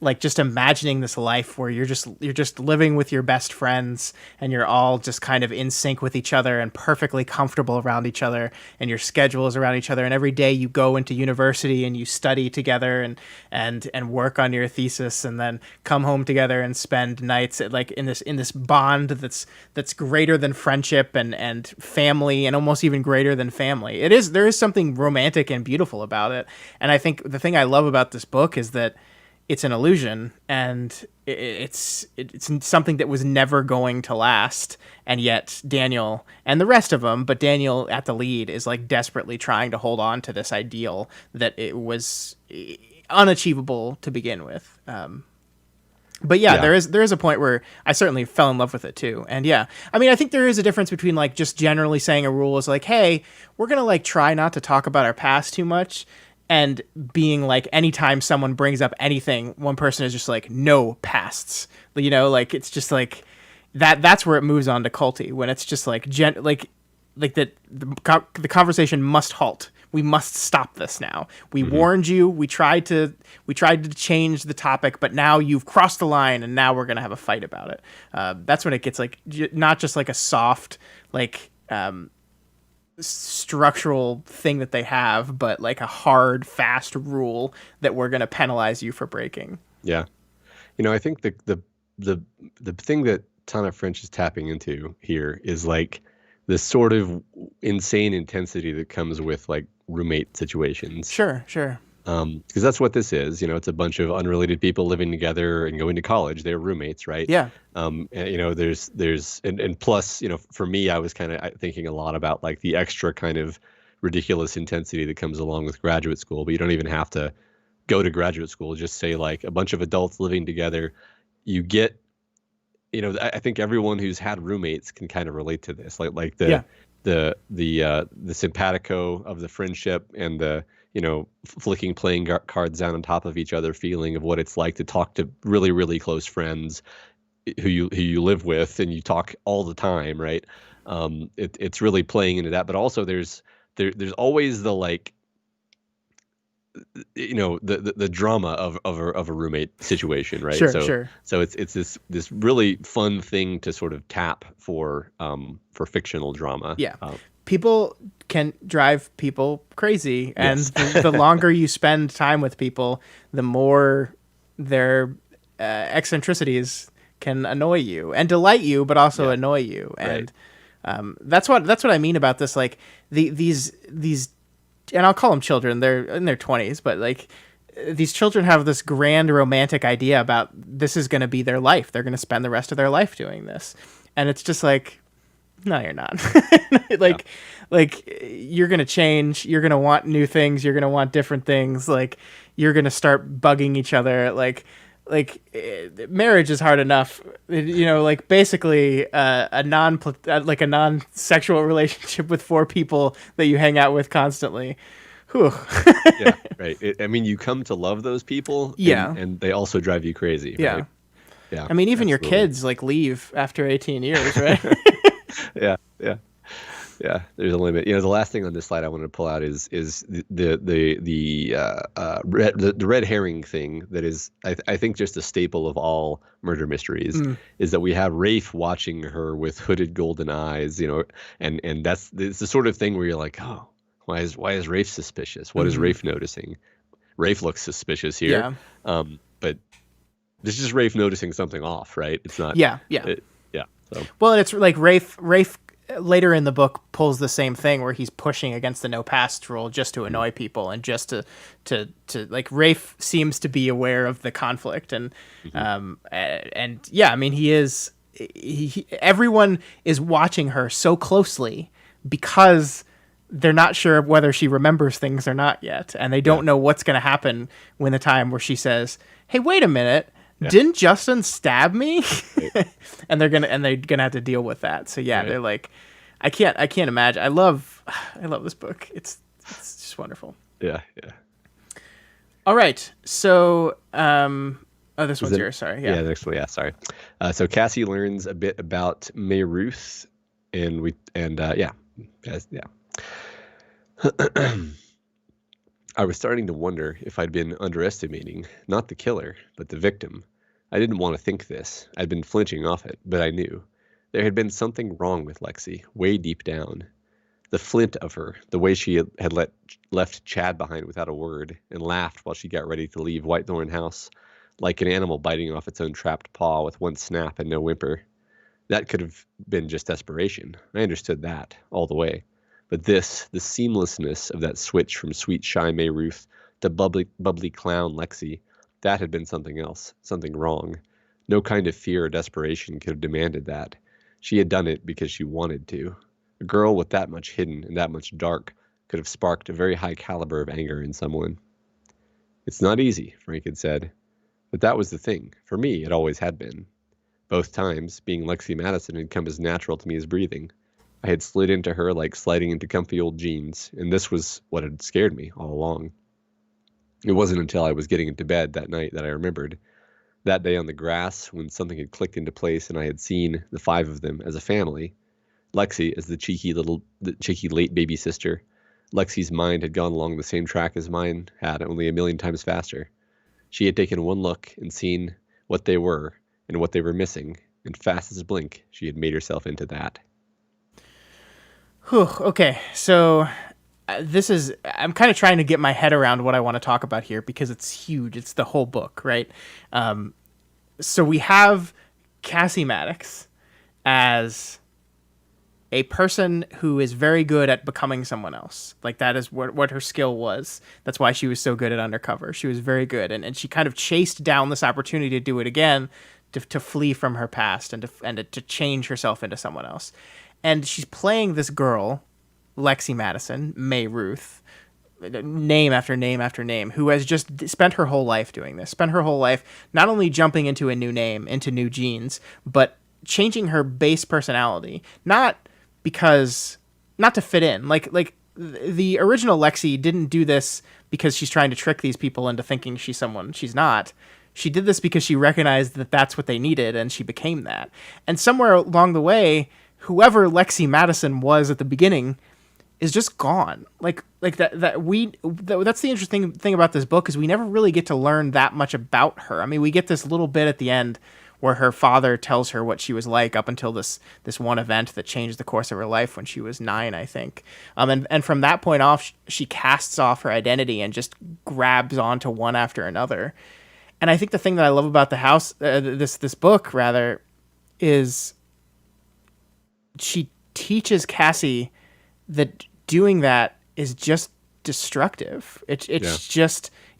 like, just imagining this life where you're just living with your best friends and you're all just kind of in sync with each other and perfectly comfortable around each other, and your schedule is around each other, and every day you go into university and you study together and work on your thesis, and then come home together and spend nights like in this bond that's greater than friendship and family, and almost even greater than family. There is something romantic and beautiful about it. And I think the thing I love about this book is that it's an illusion, and it's something that was never going to last. And yet Daniel and the rest of them, but Daniel at the lead, is like desperately trying to hold on to this ideal that it was unachievable to begin with. But there is a point where I certainly fell in love with it too. And yeah, I mean, I think there is a difference between like just generally saying a rule is like, hey, we're going to like try not to talk about our past too much, and being like, anytime someone brings up anything, one person is just like, no pasts, like, it's just like that's where it moves on to culty, when it's just like that the conversation must halt. We must stop this now. We warned you. We tried to change the topic, but now you've crossed the line, and now we're going to have a fight about it. That's when it gets like, not just like a soft, like, structural thing that they have, but like a hard, fast rule that we're going to penalize you for breaking. Yeah. I think the thing that Tana French is tapping into here is like this sort of insane intensity that comes with like roommate situations. Sure. Because that's what this is. It's a bunch of unrelated people living together and going to college. They're roommates, right? Yeah. And, there's plus, for me, I was kind of thinking a lot about like the extra kind of ridiculous intensity that comes along with graduate school. But you don't even have to go to graduate school. Just say like a bunch of adults living together. You get, I think everyone who's had roommates can kind of relate to this. Like the simpatico of the friendship, and the flicking playing cards down on top of each other feeling of what it's like to talk to really, really close friends who you live with, and you talk all the time, right? It's really playing into that. But also there's always the like the drama of a roommate situation, right? Sure, So sure. so it's this really fun thing to sort of tap for fictional drama. Yeah. People can drive people crazy, and Yes. the longer you spend time with people, the more their eccentricities can annoy you and delight you, but also Yeah. annoy you. And Right. that's what I mean about this. Like these, and I'll call them children. They're in their 20s, but like these children have this grand romantic idea about this is going to be their life. They're going to spend the rest of their life doing this, and it's just like, no, you're not. like, Yeah. like you're gonna change. You're gonna want new things. You're gonna want different things. Like, you're gonna start bugging each other. Marriage is hard enough. Like basically a non-sexual relationship with four people that you hang out with constantly. Whew. Yeah. Right. I mean, you come to love those people, Yeah. and they also drive you crazy. Yeah. Right? Yeah. I mean, even your Absolutely. kids like leave after 18 years, right? Yeah. Yeah. Yeah, there's a limit. The last thing on this slide I wanted to pull out is the red herring thing that is I think just a staple of all murder mysteries is that we have Rafe watching her with hooded golden eyes, and it's the sort of thing where you're like, oh, why is Rafe suspicious? What is Rafe noticing? Rafe looks suspicious here. Yeah. But this is just Rafe noticing something off, right? It's not. Yeah. Yeah. So. Well, it's like Rafe later in the book pulls the same thing where he's pushing against the no past rule just to annoy people and just to like Rafe seems to be aware of the conflict and yeah, I mean everyone is watching her so closely because they're not sure whether she remembers things or not yet, and they don't know what's going to happen when the time where she says, "Hey, wait a minute. Yeah. Didn't Justin stab me?" Right. and they're gonna have to deal with that. So yeah, right. They're like, I can't imagine. I love this book. It's just wonderful. Yeah. All right, so this one's yours. Sorry. Yeah, next one. Yeah, sorry. So Cassie learns a bit about May Ruth, yeah. I was starting to wonder if I'd been underestimating, not the killer, but the victim. I didn't want to think this. I'd been flinching off it, but I knew. There had been something wrong with Lexi, way deep down. The flint of her, the way she had left Chad behind without a word, and laughed while she got ready to leave Whitethorn House, like an animal biting off its own trapped paw with one snap and no whimper. That could have been just desperation. I understood that, all the way. But the seamlessness of that switch from sweet, shy May Ruth to bubbly clown Lexi, that had been something else, something wrong. No kind of fear or desperation could have demanded that. She had done it because she wanted to. A girl with that much hidden and that much dark could have sparked a very high caliber of anger in someone. It's not easy, Frank had said. But that was the thing. For me, it always had been. Both times, being Lexi Madison had come as natural to me as breathing. I had slid into her like sliding into comfy old jeans, and this was what had scared me all along. It wasn't until I was getting into bed that night that I remembered. That day on the grass, when something had clicked into place and I had seen the five of them as a family. Lexi as the cheeky late baby sister. Lexi's mind had gone along the same track as mine had, only a million times faster. She had taken one look and seen what they were and what they were missing, and fast as a blink, she had made herself into that. Whew, okay, so I'm kind of trying to get my head around what I want to talk about here because it's huge. It's the whole book, right? So we have Cassie Maddox as a person who is very good at becoming someone else. Like that is what her skill was. That's why she was so good at Undercover. She was very good. And she kind of chased down this opportunity to do it again, to flee from her past and to change herself into someone else. And she's playing this girl, Lexi Madison, May Ruth, name after name after name, who has just spent her whole life doing this. Spent her whole life not only jumping into a new name, into new genes, but changing her base personality. Not to fit in. Like the original Lexi didn't do this because she's trying to trick these people into thinking she's someone she's not. She did this because she recognized that that's what they needed, and she became that. And somewhere along the way, whoever Lexi Madison was at the beginning is just gone. That's the interesting thing about this book is we never really get to learn that much about her. I mean, we get this little bit at the end where her father tells her what she was like up until this one event that changed the course of her life when she was 9, I think. And from that point off, she casts off her identity and just grabs onto one after another. And I think the thing that I love about the house, this book rather, is she teaches Cassie that doing that is just destructive. It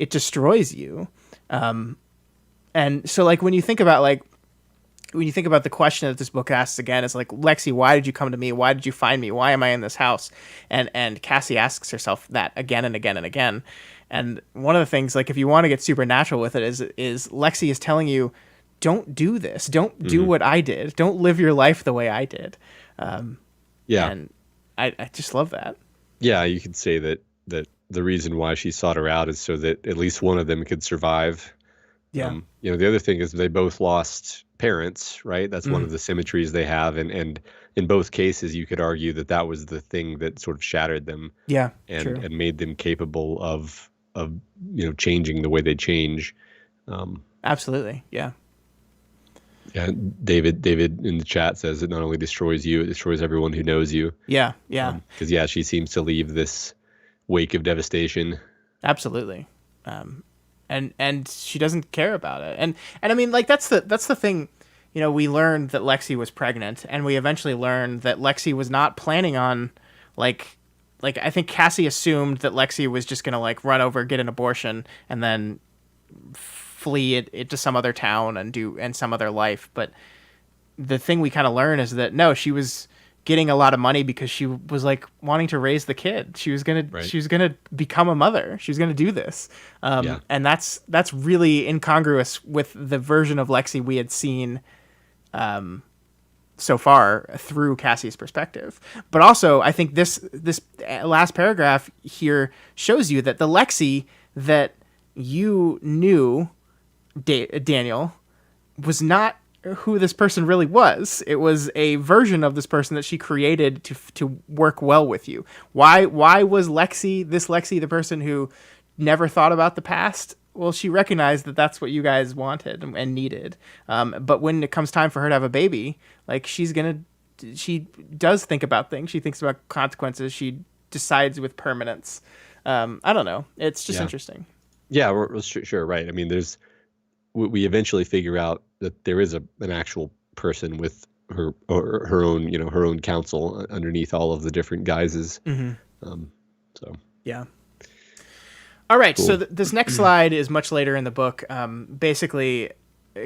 destroys you. And so like when you think about the question that this book asks again, it's like, Lexi, why did you come to me? Why did you find me? Why am I in this house? And Cassie asks herself that again and again and again. And one of the things, like if you want to get supernatural with it, is Lexi is telling you, don't do this. Don't do what I did. Don't live your life the way I did. And I just love that. Yeah, you could say that the reason why she sought her out is so that at least one of them could survive. Yeah. The other thing is they both lost parents, right? That's one of the symmetries they have. And in both cases, you could argue that was the thing that sort of shattered them. Yeah. And made them capable of changing the way they change. Absolutely. Yeah. Yeah. David in the chat says it not only destroys you, it destroys everyone who knows you. Yeah. Yeah. Because she seems to leave this wake of devastation. Absolutely. And she doesn't care about it. And I mean, like that's the thing, we learned that Lexi was pregnant, and we eventually learned that Lexi was not planning on like I think Cassie assumed that Lexi was just going to like run over, get an abortion, and then flee it to some other town and some other life. But the thing we kind of learn is that no, she was getting a lot of money because she was like wanting to raise the kid. She was gonna become a mother. She was gonna do this, and that's really incongruous with the version of Lexi we had seen so far through Cassie's perspective. But also, I think this last paragraph here shows you that the Lexi that you knew, Daniel, was not who this person really was. It was a version of this person that she created to work well with you. Why was this Lexi the person who never thought about the past? Well, she recognized that that's what you guys wanted and needed. But when it comes time for her to have a baby, like she does think about things. She thinks about consequences. She decides with permanence. I don't know. It's just interesting. Yeah, we're sure. Right. I mean, we eventually figure out that there is an actual person with her own counsel underneath all of the different guises. So yeah. All right. Cool. So this next slide is much later in the book. Basically,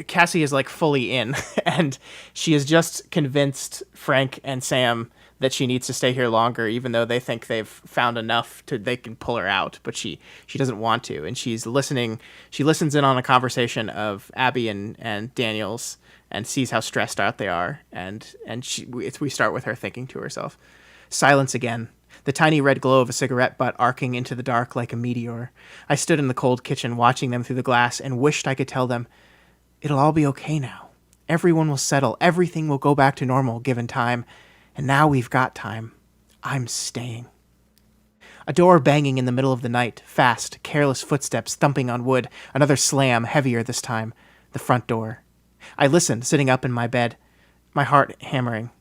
Cassie is like fully in, and she has just convinced Frank and Sam that she needs to stay here longer, even though they think they've found enough they can pull her out, but she doesn't want to. And she's listening. She listens in on a conversation of Abby and Daniel's and sees how stressed out they are. And we start with her thinking to herself. Silence again. The tiny red glow of a cigarette butt arcing into the dark like a meteor. I stood in the cold kitchen watching them through the glass and wished I could tell them, it'll all be okay now. Everyone will settle. Everything will go back to normal given time. And now we've got time. I'm staying. A door banging in the middle of the night, fast, careless footsteps thumping on wood, another slam, heavier this time, the front door. I listened, sitting up in my bed, my heart hammering.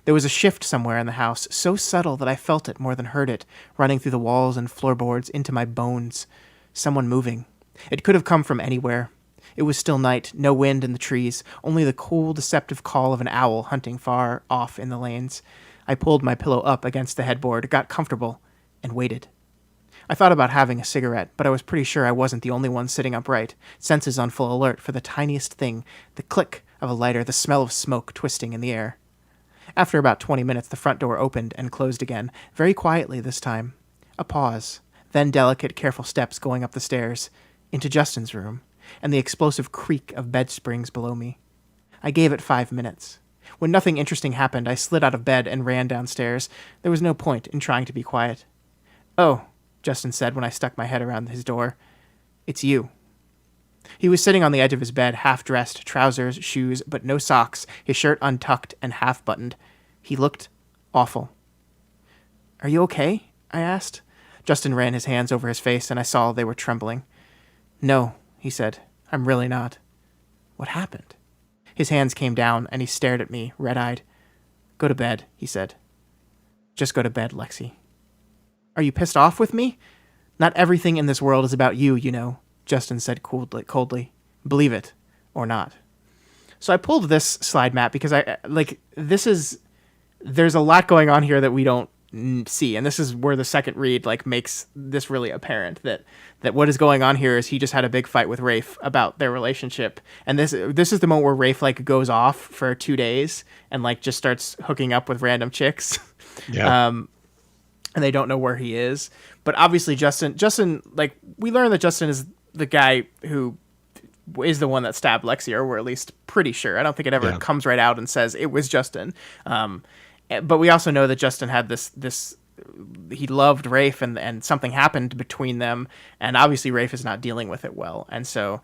There was a shift somewhere in the house, so subtle that I felt it more than heard it, running through the walls and floorboards into my bones. Someone moving. It could have come from anywhere. It was still night, no wind in the trees, only the cool, deceptive call of an owl hunting far off in the lanes. I pulled my pillow up against the headboard, got comfortable, and waited. I thought about having a cigarette, but I was pretty sure I wasn't the only one sitting upright, senses on full alert for the tiniest thing, the click of a lighter, the smell of smoke twisting in the air. After about 20 minutes, the front door opened and closed again, very quietly this time. A pause, then delicate, careful steps going up the stairs, into Justin's room, and the explosive creak of bed springs below me. I gave it 5 minutes. When nothing interesting happened, I slid out of bed and ran downstairs. There was no point in trying to be quiet. Oh, Justin said when I stuck my head around his door. It's you. He was sitting on the edge of his bed, half-dressed, trousers, shoes, but no socks, his shirt untucked and half-buttoned. He looked awful. Are you okay? I asked. Justin ran his hands over his face, and I saw they were trembling. No, he said. I'm really not. What happened? His hands came down, and he stared at me, red-eyed. Go to bed, he said. Just go to bed, Lexi. Are you pissed off with me? Not everything in this world is about you, you know, Justin said coldly. Believe it, or not. So I pulled this slide, Matt, because there's a lot going on here that we don't see, and this is where the second read makes this really apparent that what is going on here is he just had a big fight with Rafe about their relationship, and this is the moment where Rafe goes off for 2 days and just starts hooking up with random chicks. Yeah. And they don't know where he is, but obviously Justin we learn that Justin is the guy who is the one that stabbed Lexi, or we're at least pretty sure. I don't think it ever comes right out and says it was Justin. But we also know that Justin had this he loved Rafe, and something happened between them, and obviously Rafe is not dealing with it well. And so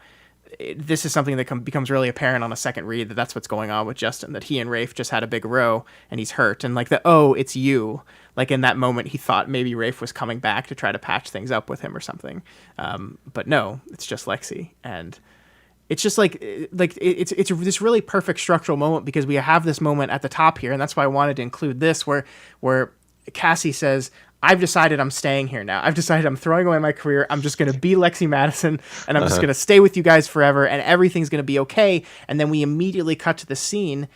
this is something that becomes really apparent on a second read, that that's what's going on with Justin, that he and Rafe just had a big row and he's hurt. And it's you. In that moment, he thought maybe Rafe was coming back to try to patch things up with him or something. But no, it's just Lexi. And it's just it's this really perfect structural moment, because we have this moment at the top here, and that's why I wanted to include this, where Cassie says, I've decided I'm staying here now. I've decided I'm throwing away my career. I'm just going to be Lexi Madison, and I'm just going to stay with you guys forever, and everything's going to be okay. And then we immediately cut to the scene,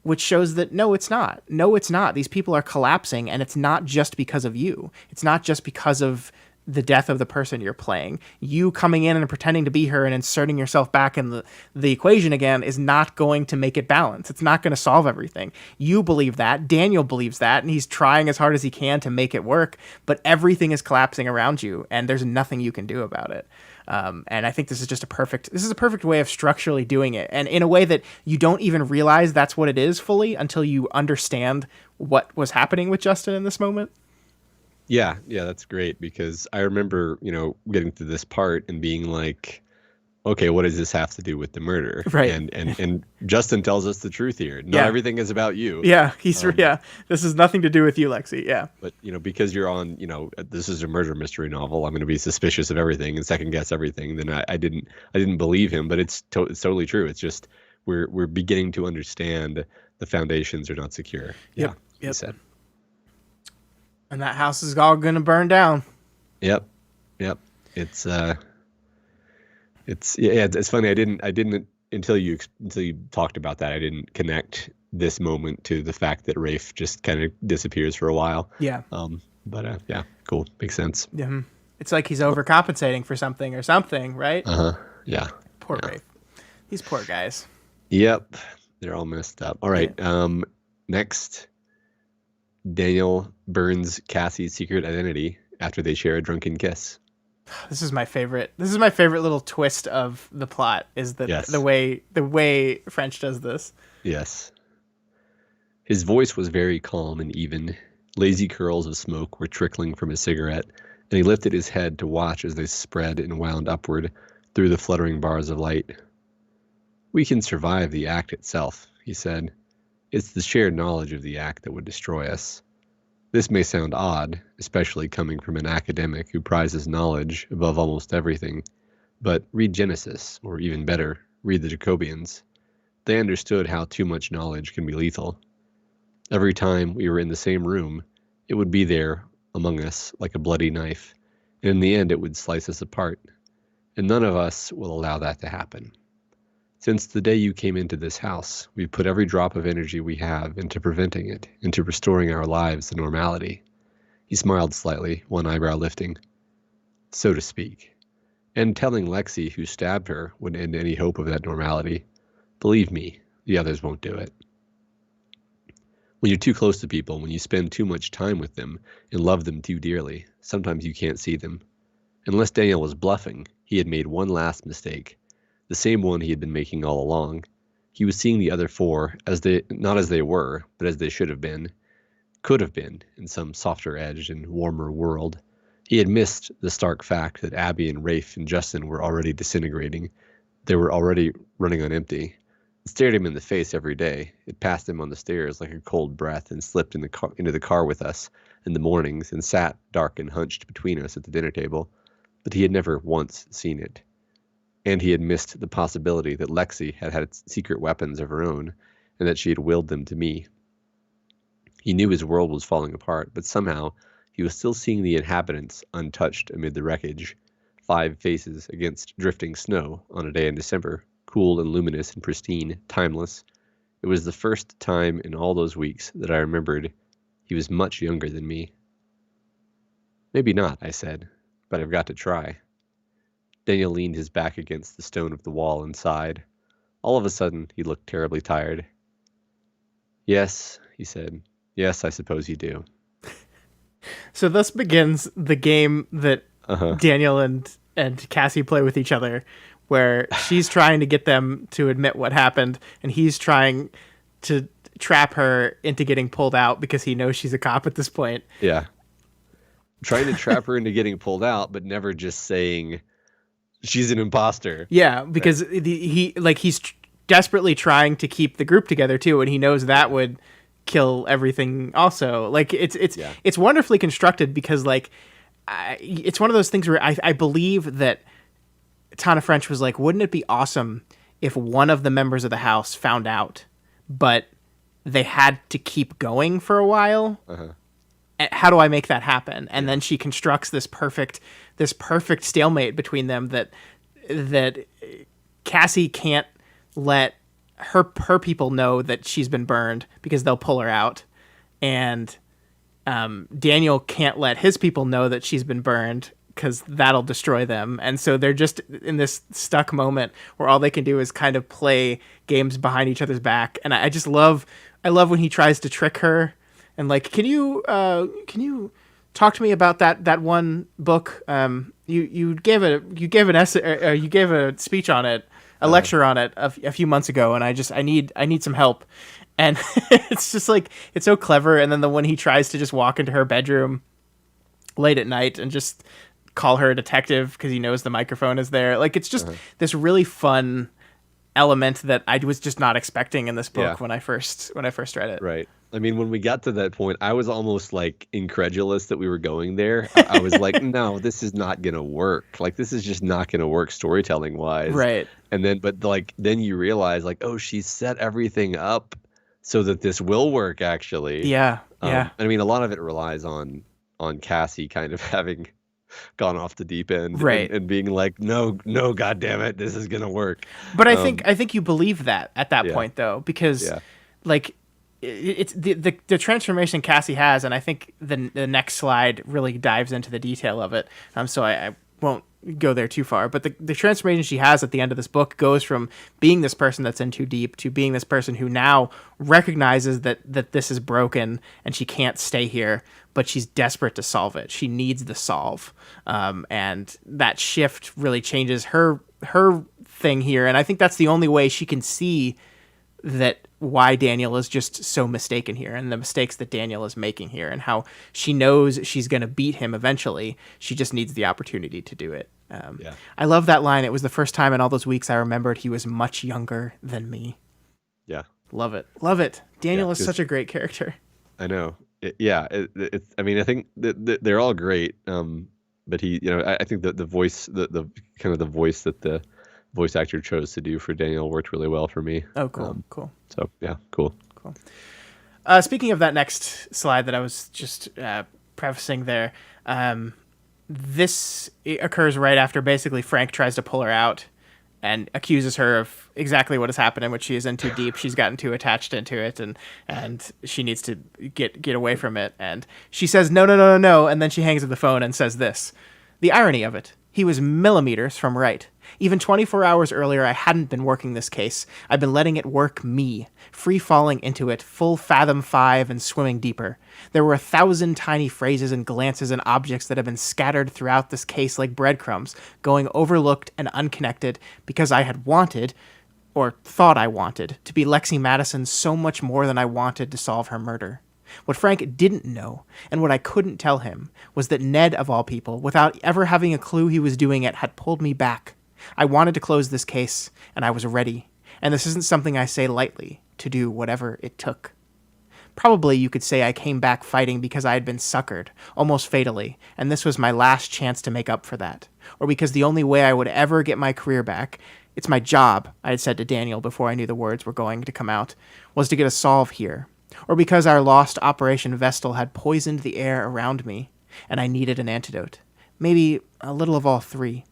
which shows that no, it's not. No, it's not. These people are collapsing, and it's not just because of you. It's not just because of the death of the person you're playing. You coming in and pretending to be her and inserting yourself back in the equation again is not going to make it balance. It's not going to solve everything. You believe that. Daniel believes that, and he's trying as hard as he can to make it work, but everything is collapsing around you, and there's nothing you can do about it. And I think this is a perfect way of structurally doing it, and in a way that you don't even realize that's what it is fully until you understand what was happening with Justin in this moment. Yeah, that's great, because I remember, getting to this part and being like, okay, what does this have to do with the murder? Right. And Justin tells us the truth here. Not everything is about you. Yeah, this has nothing to do with you, Lexi. Yeah. But, because you're on, this is a murder mystery novel, I'm going to be suspicious of everything and second guess everything. Then I didn't believe him, but it's totally true. It's just we're beginning to understand the foundations are not secure. Yep. He said. And that house is all gonna burn down. Yep. It's funny. I didn't until you talked about that. I didn't connect this moment to the fact that Rafe just kind of disappears for a while. Yeah. But yeah, cool. Makes sense. Yeah. It's like he's overcompensating for something, right? Yeah. Poor Rafe. These poor guys. Yep. They're all messed up. All right. Yeah. Next. Daniel burns Cassie's secret identity after they share a drunken kiss. This is my favorite little twist of the plot, is that the way French does this. Yes. His voice was very calm and even. Lazy curls of smoke were trickling from his cigarette, and he lifted his head to watch as they spread and wound upward through the fluttering bars of light. We can survive the act itself, he said. It's the shared knowledge of the act that would destroy us. This may sound odd, especially coming from an academic who prizes knowledge above almost everything, but read Genesis, or even better, read the Jacobians. They understood how too much knowledge can be lethal. Every time we were in the same room, it would be there among us like a bloody knife, and in the end it would slice us apart, and none of us will allow that to happen. Since the day you came into this house, we've put every drop of energy we have into preventing it, into restoring our lives to normality. He smiled slightly, one eyebrow lifting. So to speak. And telling Lexi who stabbed her would end any hope of that normality. Believe me, the others won't do it. When you're too close to people, when you spend too much time with them and love them too dearly, sometimes you can't see them. Unless Daniel was bluffing, he had made one last mistake. The same one he had been making all along. He was seeing the other four not as they were, but as they should have been, could have been, in some softer-edged and warmer world. He had missed the stark fact that Abby and Rafe and Justin were already disintegrating. They were already running on empty. It stared him in the face every day. It passed him on the stairs like a cold breath and slipped into the car with us in the mornings and sat dark and hunched between us at the dinner table. But he had never once seen it. And he had missed the possibility that Lexi had secret weapons of her own and that she had willed them to me. He knew his world was falling apart, but somehow he was still seeing the inhabitants untouched amid the wreckage. 5 faces against drifting snow on a day in December, cool and luminous and pristine, timeless. It was the first time in all those weeks that I remembered he was much younger than me. Maybe not, I said, but I've got to try. Daniel leaned his back against the stone of the wall and sighed. All of a sudden, he looked terribly tired. Yes, he said. Yes, I suppose you do. So thus begins the game that Daniel and Cassie play with each other, where she's trying to get them to admit what happened, and he's trying to trap her into getting pulled out because he knows she's a cop at this point. Yeah. Trying to trap her into getting pulled out, but never just saying she's an imposter. Yeah, because he's desperately trying to keep the group together too, and he knows that would kill everything also. Like it's wonderfully constructed because like it's one of those things where I believe that Tana French was like, wouldn't it be awesome if one of the members of the house found out, but they had to keep going for a while? How do I make that happen? And then she constructs this perfect stalemate between them that Cassie can't let her people know that she's been burned because they'll pull her out, and Daniel can't let his people know that she's been burned because that'll destroy them. And so they're just in this stuck moment where all they can do is kind of play games behind each other's back. And I love when he tries to trick her and like, can you talk to me about that one book? You gave an essay, or you gave a speech on it, a lecture on it a few months ago, and I need some help. And it's just like, it's so clever. And then when he tries to just walk into her bedroom late at night and just call her a detective because he knows the microphone is there. Like, it's just this really fun element that I was just not expecting in this book when I first read it. Right. I mean, when we got to that point, I was almost like incredulous that we were going there. I was like, no, this is not going to work. Like, this is just not going to work storytelling wise. Right. And then, but like, then you realize like, oh, she set everything up so that this will work actually. Yeah. Yeah. I mean, a lot of it relies on Cassie kind of having gone off the deep end, right, and being like, no, God damn it, this is gonna work. But I think you believe that at that point though, because like it's the transformation Cassie has, and I think the next slide really dives into the detail of it. So I won't go there too far, but the transformation she has at the end of this book goes from being this person that's in too deep to being this person who now recognizes that this is broken and she can't stay here, but she's desperate to solve it. She needs the solve. And that shift really changes her thing here. And I think that's the only way she can see that why Daniel is just so mistaken here, and the mistakes that Daniel is making here, and how she knows she's going to beat him eventually. She just needs the opportunity to do it. I love that line. It was the first time in all those weeks I remembered he was much younger than me. Yeah. Love it. Daniel is such a great character. I know. It's, I mean, I think that they're all great. But he, I think that the voice, the kind of the voice that the voice actor chose to do for Daniel worked really well for me. Oh, cool. Cool. So yeah, cool. Speaking of that next slide that I was just prefacing there, this occurs right after basically Frank tries to pull her out and accuses her of exactly what has happened, in which she is in too deep. She's gotten too attached into it, and she needs to get away from it. And she says, no. And then she hangs up the phone and says this: the irony of it. He was millimeters from right. Even 24 hours earlier, I hadn't been working this case. I've been letting it work me, free-falling into it, full fathom 5 and swimming deeper. There were 1,000 tiny phrases and glances and objects that have been scattered throughout this case like breadcrumbs, going overlooked and unconnected because I had wanted, or thought I wanted, to be Lexi Madison so much more than I wanted to solve her murder. What Frank didn't know, and what I couldn't tell him, was that Ned, of all people, without ever having a clue he was doing it, had pulled me back. I wanted to close this case, and I was ready. And this isn't something I say lightly, to do whatever it took. Probably you could say I came back fighting because I had been suckered, almost fatally, and this was my last chance to make up for that. Or because the only way I would ever get my career back, it's my job, I had said to Daniel before I knew the words were going to come out, was to get a solve here. Or because our lost Operation Vestal had poisoned the air around me, and I needed an antidote. Maybe a little of all three.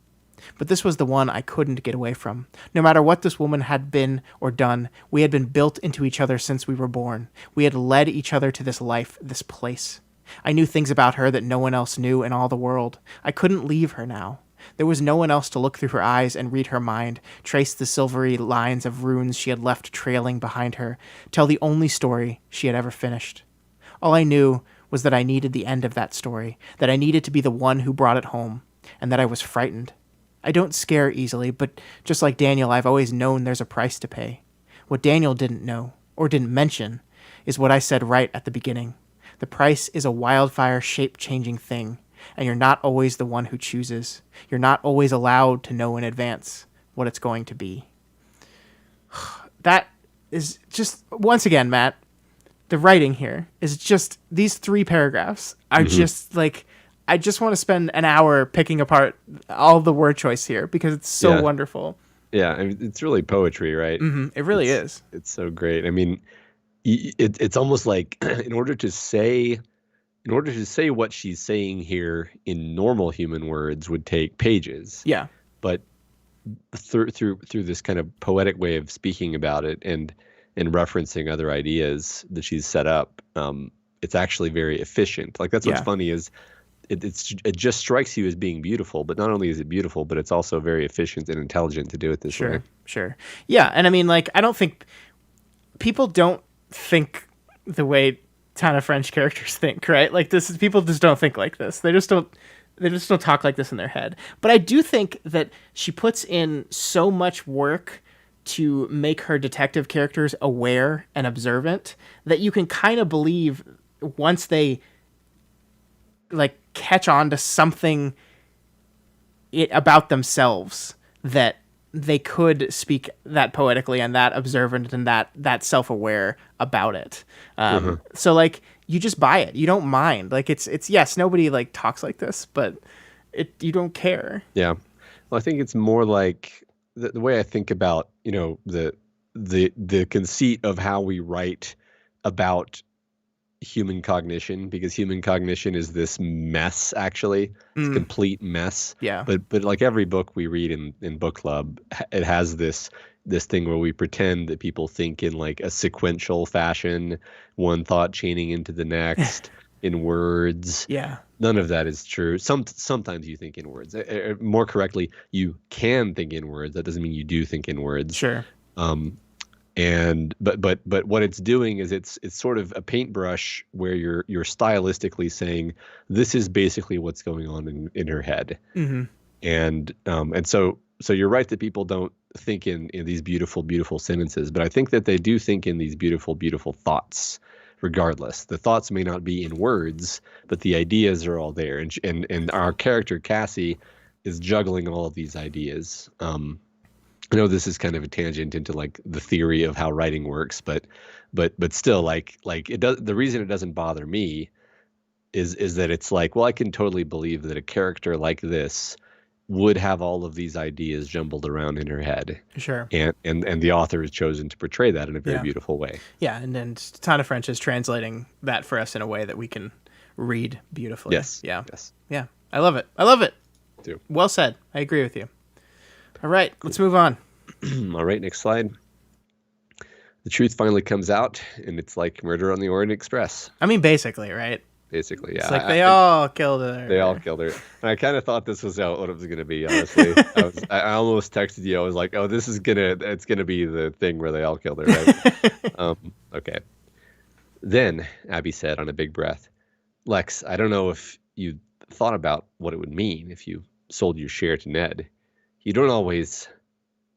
But this was the one I couldn't get away from. No matter what this woman had been or done, we had been built into each other since we were born. We had led each other to this life, this place. I knew things about her that no one else knew in all the world. I couldn't leave her now. There was no one else to look through her eyes and read her mind, trace the silvery lines of runes she had left trailing behind her, tell the only story she had ever finished. All I knew was that I needed the end of that story, that I needed to be the one who brought it home, and that I was frightened. I don't scare easily, but just like Daniel, I've always known there's a price to pay. What Daniel didn't know, or didn't mention, is what I said right at the beginning. The price is a wildfire shape-changing thing, and you're not always the one who chooses. You're not always allowed to know in advance what it's going to be. That is just, once again, Matt, the writing here is just, these 3 paragraphs are just like, I just want to spend an hour picking apart all the word choice here because it's so wonderful. Yeah, I mean, it's really poetry, right? It really is. It's so great. I mean, it's almost like in order to say what she's saying here in normal human words would take pages. Yeah. But through this kind of poetic way of speaking about it and referencing other ideas that she's set up, it's actually very efficient. Like that's what's funny is it just strikes you as being beautiful, but not only is it beautiful, but it's also very efficient and intelligent to do it this way. Sure. Yeah, and I mean, like, I don't think people don't think the way Tana French characters think, right? Like people just don't think like this. They just don't talk like this in their head. But I do think that she puts in so much work to make her detective characters aware and observant that you can kind of believe once they like catch on to something about themselves that they could speak that poetically and that observant and that self-aware about it. So like you just buy it. You don't mind. Like it's yes, nobody like talks like this, but you don't care. Yeah. Well, I think it's more like the way I think about, the conceit of how we write about human cognition, because human cognition is this mess, actually. It's a complete mess. Yeah. But like every book we read in book club, it has this thing where we pretend that people think in like a sequential fashion, one thought chaining into the next in words. Yeah. None of that is true. Sometimes you think in words. More correctly, you can think in words. That doesn't mean you do think in words. Sure. But what it's doing is it's sort of a paintbrush where you're stylistically saying this is basically what's going on in her head. And so you're right that people don't think in these beautiful sentences, but I think that they do think in these beautiful thoughts. Regardless, the thoughts may not be in words, but the ideas are all there, and our character Cassie is juggling all of these ideas. I know this is kind of a tangent into like the theory of how writing works, but still, like it does. The reason it doesn't bother me is that it's like, well, I can totally believe that a character like this would have all of these ideas jumbled around in her head. Sure. And the author has chosen to portray that in a very beautiful way. Yeah, and Tana French is translating that for us in a way that we can read beautifully. Yes. Yeah. Yes. Yeah. I love it. Too. Well said. I agree with you. All right, let's move on. All right, next slide. The truth finally comes out, and it's like Murder on the Orient Express. I mean, basically, right? Basically, yeah. It's like they all killed her. They all killed her. And I kind of thought this was what it was going to be, honestly. I almost texted you. I was like, oh, it's going to be the thing where they all killed her, right? Okay. Then Abby said on a big breath, Lex, I don't know if you thought about what it would mean if you sold your share to Ned. You don't always,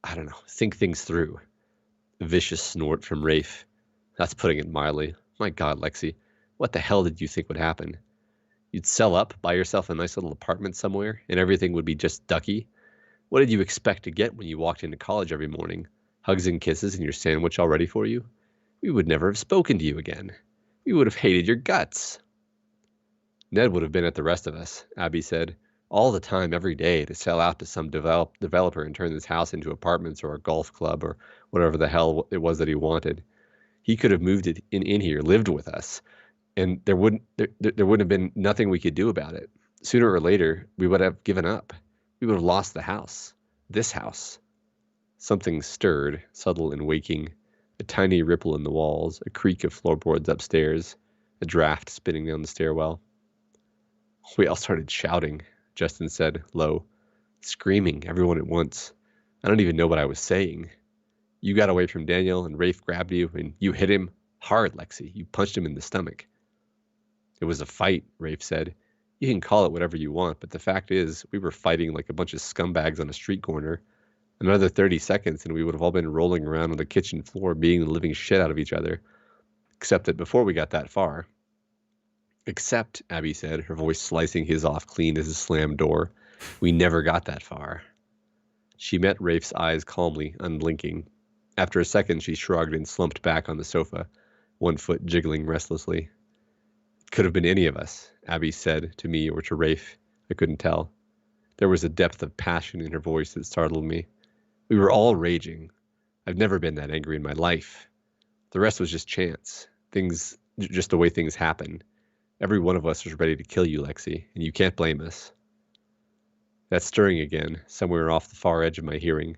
I don't know, think things through. A vicious snort from Rafe. That's putting it mildly. My God, Lexi, what the hell did you think would happen? You'd sell up, buy yourself a nice little apartment somewhere, and everything would be just ducky? What did you expect to get when you walked into college every morning? Hugs and kisses and your sandwich all ready for you? We would never have spoken to you again. We would have hated your guts. Ned would have been at the rest of us, Abby said, all the time, every day, to sell out to some developer and turn this house into apartments or a golf club or whatever the hell it was that he wanted. He could have moved it in here, lived with us, and there wouldn't have been nothing we could do about it. Sooner or later, we would have given up. We would have lost the house. This house. Something stirred, subtle and waking. A tiny ripple in the walls, a creak of floorboards upstairs, a draft spinning down the stairwell. We all started shouting, Justin said, low. Screaming, everyone at once. I don't even know what I was saying. You got away from Daniel, and Rafe grabbed you, and you hit him hard, Lexi. You punched him in the stomach. It was a fight, Rafe said. You can call it whatever you want, but the fact is, we were fighting like a bunch of scumbags on a street corner. Another 30 seconds, and we would have all been rolling around on the kitchen floor, beating the living shit out of each other. Except that before we got that far... Except, Abby said, her voice slicing his off clean as a slammed door, we never got that far. She met Rafe's eyes calmly, unblinking. After a second, she shrugged and slumped back on the sofa, one foot jiggling restlessly. It could have been any of us, Abby said to me or to Rafe. I couldn't tell. There was a depth of passion in her voice that startled me. We were all raging. I've never been that angry in my life. The rest was just chance. Things, just the way things happen. Every one of us was ready to kill you, Lexi, and you can't blame us. That stirring again, somewhere off the far edge of my hearing.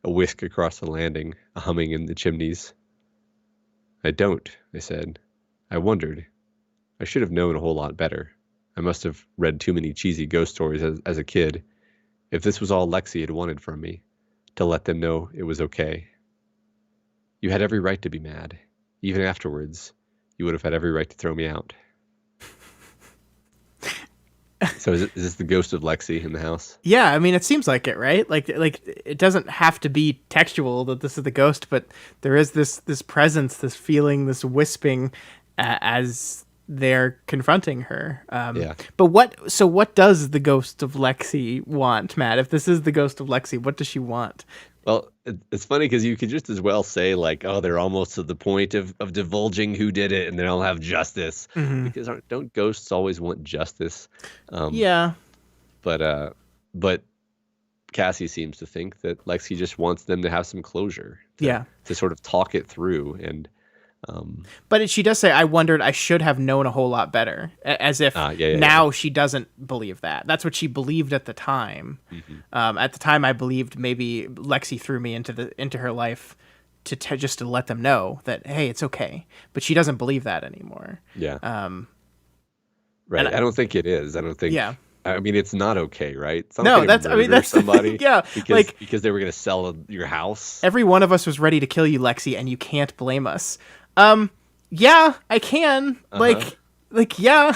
A whisk across the landing, a humming in the chimneys. I don't, I said. I wondered. I should have known a whole lot better. I must have read too many cheesy ghost stories as a kid. If this was all Lexi had wanted from me, to let them know it was okay. You had every right to be mad. Even afterwards, you would have had every right to throw me out. So is this the ghost of Lexi in the house? Yeah, I mean, it seems like it, right? Like it doesn't have to be textual that this is the ghost, but there is this presence, this feeling, this wisping as they're confronting her. Yeah. But what does the ghost of Lexi want, Matt? If this is the ghost of Lexi, what does she want? Well, it's funny because you could just as well say like, oh, they're almost to the point of divulging who did it and they'll have justice. Mm-hmm. Because don't ghosts always want justice? Yeah. But Cassie seems to think that Lexi just wants them to have some closure. To sort of talk it through. And but she does say, I wondered, I should have known a whole lot better, as if now she doesn't believe that. That's what she believed at the time. Mm-hmm. At the time, I believed maybe Lexi threw me into her life just to let them know that, hey, it's okay. But she doesn't believe that anymore. Yeah. Right. I don't think it is. I don't think. Yeah. I mean, it's not okay, right? It's not no, okay that's. I mean, that's somebody. Yeah, because they were going to sell your house. Every one of us was ready to kill you, Lexi, and you can't blame us. Yeah, I can. Yeah.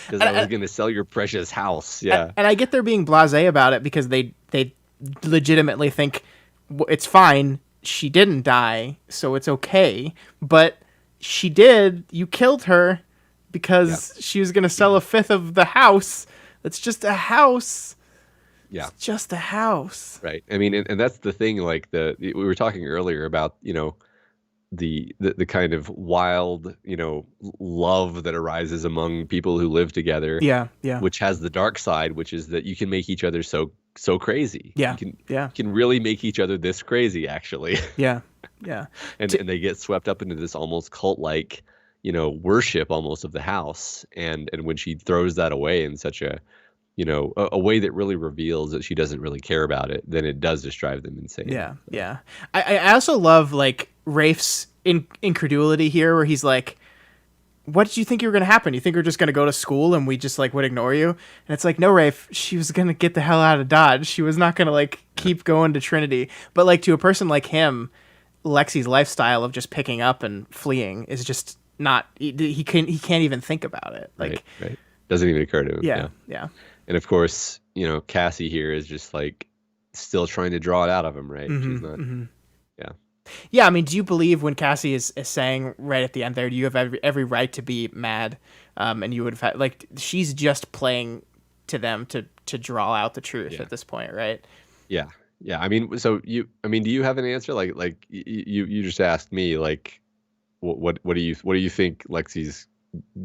Because I was going to sell your precious house. Yeah. And I get they're being blasé about it because they legitimately think it's fine. She didn't die, so it's okay. But she did. You killed her because she was going to sell a fifth of the house. It's just a house. Yeah. It's just a house. Right. I mean, and that's the thing, like we were talking earlier about, the kind of wild, love that arises among people who live together. Yeah. Which has the dark side, which is that you can make each other so crazy. Yeah. You can really make each other this crazy, actually. Yeah. and they get swept up into this almost cult-like, worship almost of the house. And when she throws that away in such a way that really reveals that she doesn't really care about it, then it does just drive them insane. Yeah. I also love like Rafe's incredulity here, where he's like, what did you think you were going to happen? You think we're just going to go to school and we just like would ignore you? And it's like, no, Rafe, she was going to get the hell out of Dodge. She was not going to like keep going to Trinity. But like to a person like him, Lexi's lifestyle of just picking up and fleeing is just not, he can't even think about it. Like, right. Doesn't even occur to him. Yeah. And of course, Cassie here is just like still trying to draw it out of him, right? Mm-hmm, She's not. Mm-hmm. Yeah. Yeah, I mean, do you believe when Cassie is saying right at the end there, do you have every right to be mad? And you would have had, like, she's just playing to them to draw out the truth at this point, right? Yeah. Yeah, I mean, so do you have an answer? You just asked me, like, what do you think Lexi's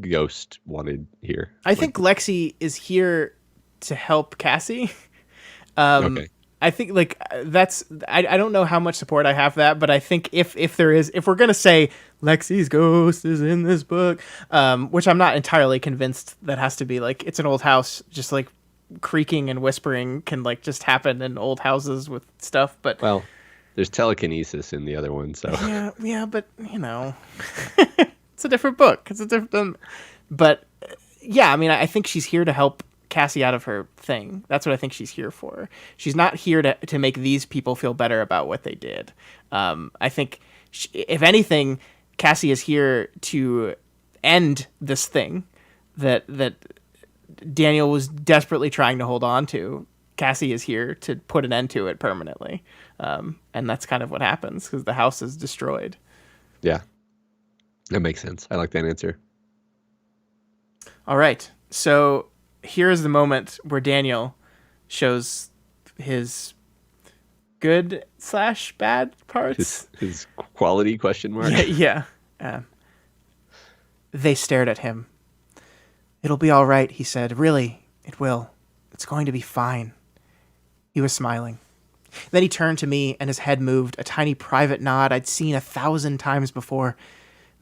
ghost wanted here? I Like, think Lexi is here to help Cassie. Um, okay, I think like that's I don't know how much support I have for that, but I think if there is, if we're gonna say Lexi's ghost is in this book, which I'm not entirely convinced that has to be, like, it's an old house, just like creaking and whispering can like just happen in old houses with stuff, but well, there's telekinesis in the other one, so yeah, but it's a different book. It's a different, but yeah, I mean, I think she's here to help Cassie out of her thing. That's what I think she's here for. She's not here to make these people feel better about what they did. I think, if anything, Cassie is here to end this thing that Daniel was desperately trying to hold on to. Cassie is here to put an end to it permanently. And that's kind of what happens because the house is destroyed. yeah, that makes sense. I like that answer. All right. So here is the moment where Daniel shows his good slash bad parts. His quality question mark. Yeah. Yeah. They stared at him. "It'll be all right," he said. "Really, it will. It's going to be fine." He was smiling. Then he turned to me, and his head moved, a tiny private nod I'd seen 1,000 times before.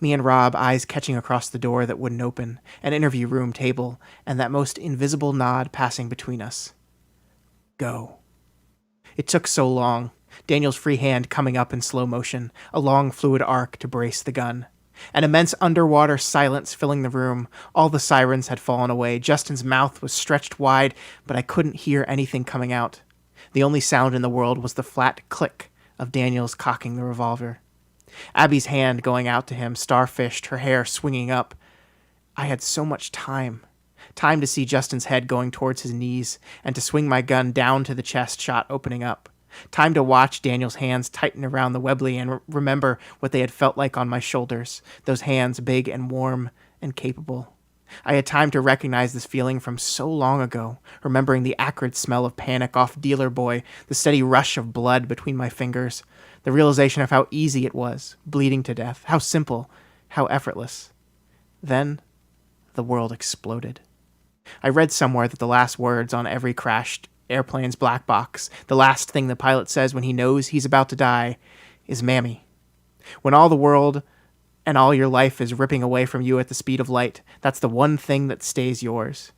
Me and Rob, eyes catching across the door that wouldn't open, an interview room table, and that most invisible nod passing between us. Go. It took so long. Daniel's free hand coming up in slow motion, a long fluid arc to brace the gun. An immense underwater silence filling the room. All the sirens had fallen away. Justin's mouth was stretched wide, but I couldn't hear anything coming out. The only sound in the world was the flat click of Daniel's cocking the revolver. Abby's hand going out to him, starfished, her hair swinging up. I had so much time. Time to see Justin's head going towards his knees, and to swing my gun down to the chest shot opening up. Time to watch Daniel's hands tighten around the Webley and remember what they had felt like on my shoulders, those hands big and warm and capable. I had time to recognize this feeling from so long ago, remembering the acrid smell of panic off Dealer Boy, the steady rush of blood between my fingers, the realization of how easy it was, bleeding to death, how simple, how effortless. Then, the world exploded. I read somewhere that the last words on every crashed airplane's black box, the last thing the pilot says when he knows he's about to die, is "Mammy." When all the world and all your life is ripping away from you at the speed of light, that's the one thing that stays yours.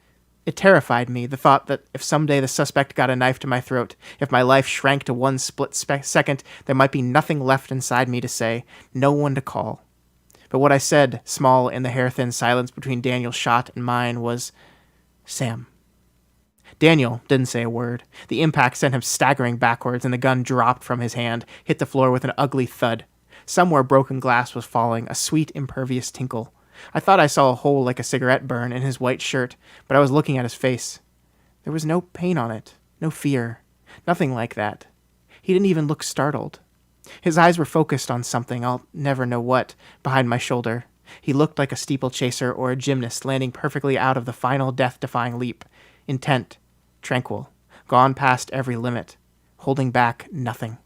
It terrified me, the thought that if someday the suspect got a knife to my throat, if my life shrank to one split second, there might be nothing left inside me to say, no one to call. But what I said, small in the hair-thin silence between Daniel's shot and mine, was, "Sam." Daniel didn't say a word. The impact sent him staggering backwards, and the gun dropped from his hand, hit the floor with an ugly thud. Somewhere broken glass was falling, a sweet, impervious tinkle. I thought I saw a hole like a cigarette burn in his white shirt, but I was looking at his face. There was no pain on it, no fear, nothing like that. He didn't even look startled. His eyes were focused on something, I'll never know what, behind my shoulder. He looked like a steeplechaser or a gymnast landing perfectly out of the final death-defying leap, intent, tranquil, gone past every limit, holding back nothing.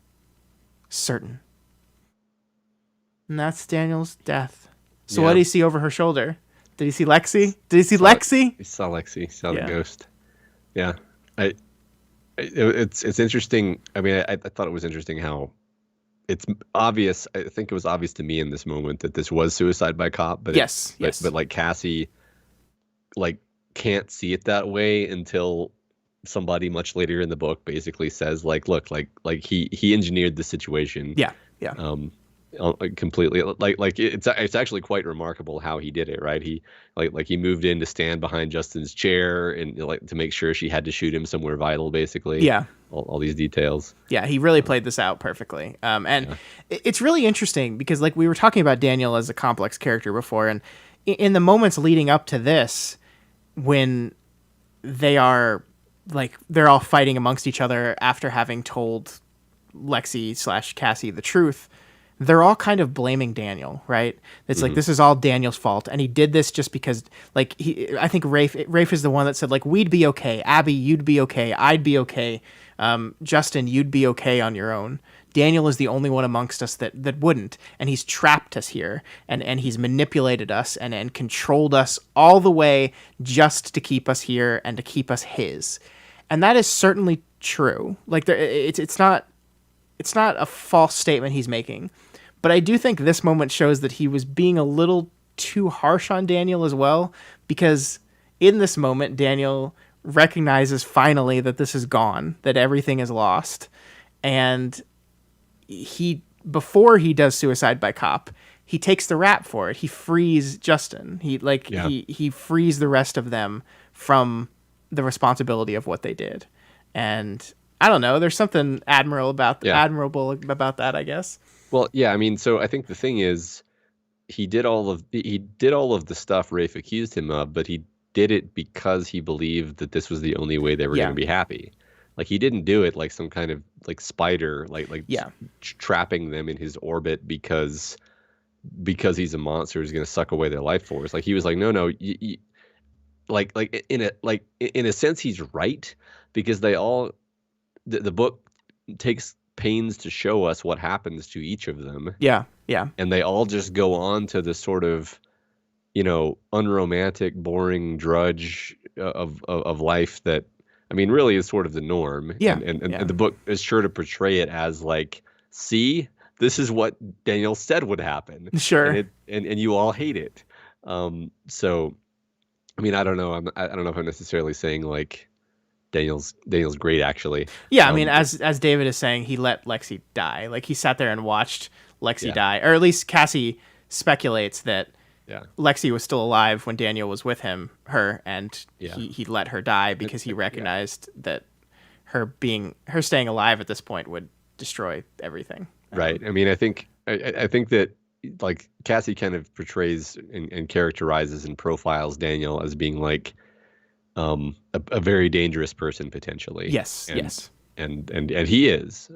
Certain. And that's Daniel's death. So Yeah. what did he see over her shoulder? Did he see Lexi? Did he see Lexi? He saw Lexi. He saw the Yeah. ghost. Yeah. It's interesting. I mean, I thought it was interesting how it's obvious. I think it was obvious to me in this moment that this was suicide by cop. But Yes. but like Cassie, like, can't see it that way until somebody much later in the book basically says, like, look, like he engineered the situation. Yeah. Yeah. Completely. Like it's actually quite remarkable how he did it, right? He like he moved in to stand behind Justin's chair and, like, to make sure she had to shoot him somewhere vital, basically. Yeah. All these details. Yeah, he really played this out perfectly. And it's really interesting because, like, we were talking about Daniel as a complex character before, and in the moments leading up to this, when they are, like, they're all fighting amongst each other after having told Lexi/Cassie the truth, they're all kind of blaming Daniel, right? It's like, this is all Daniel's fault, and he did this just because, like, I think Rafe is the one that said, like, we'd be okay, Abby, you'd be okay, I'd be okay, Justin, you'd be okay on your own. Daniel is the only one amongst us that wouldn't, and he's trapped us here, and he's manipulated us and controlled us all the way just to keep us here and to keep us his. And that is certainly true. Like, it's not a false statement he's making. But I do think this moment shows that he was being a little too harsh on Daniel as well, because in this moment, Daniel recognizes finally that this is gone, that everything is lost. And before he does suicide by cop, he takes the rap for it. He frees Justin. He frees the rest of them from the responsibility of what they did. And I don't know, there's something admirable about that, I guess. Well, yeah, I mean, so I think the thing is, he did all of the stuff Rafe accused him of, but he did it because he believed that this was the only way they were going to be happy. Like, he didn't do it like some kind of like spider, trapping them in his orbit because he's a monster who's going to suck away their life force. Like, he was like, no, in a sense, he's right, because the book takes pains to show us what happens to each of them. Yeah. And they all just go on to this sort of, unromantic, boring drudge of life that, I mean, really is sort of the norm. Yeah. And the book is sure to portray it as like, see, this is what Daniel said would happen. Sure. And you all hate it. So, I mean, I don't know. I don't know if I'm necessarily saying like Daniel's great, actually. Yeah, I mean, as David is saying, he let Lexi die. Like, he sat there and watched Lexi die, or at least Cassie speculates that Lexi was still alive when Daniel was with her, and he let her die because he recognized that her staying alive at this point would destroy everything. Right. I mean, I think that, like, Cassie kind of portrays and characterizes and profiles Daniel as being like a very dangerous person potentially. Yes. And he is.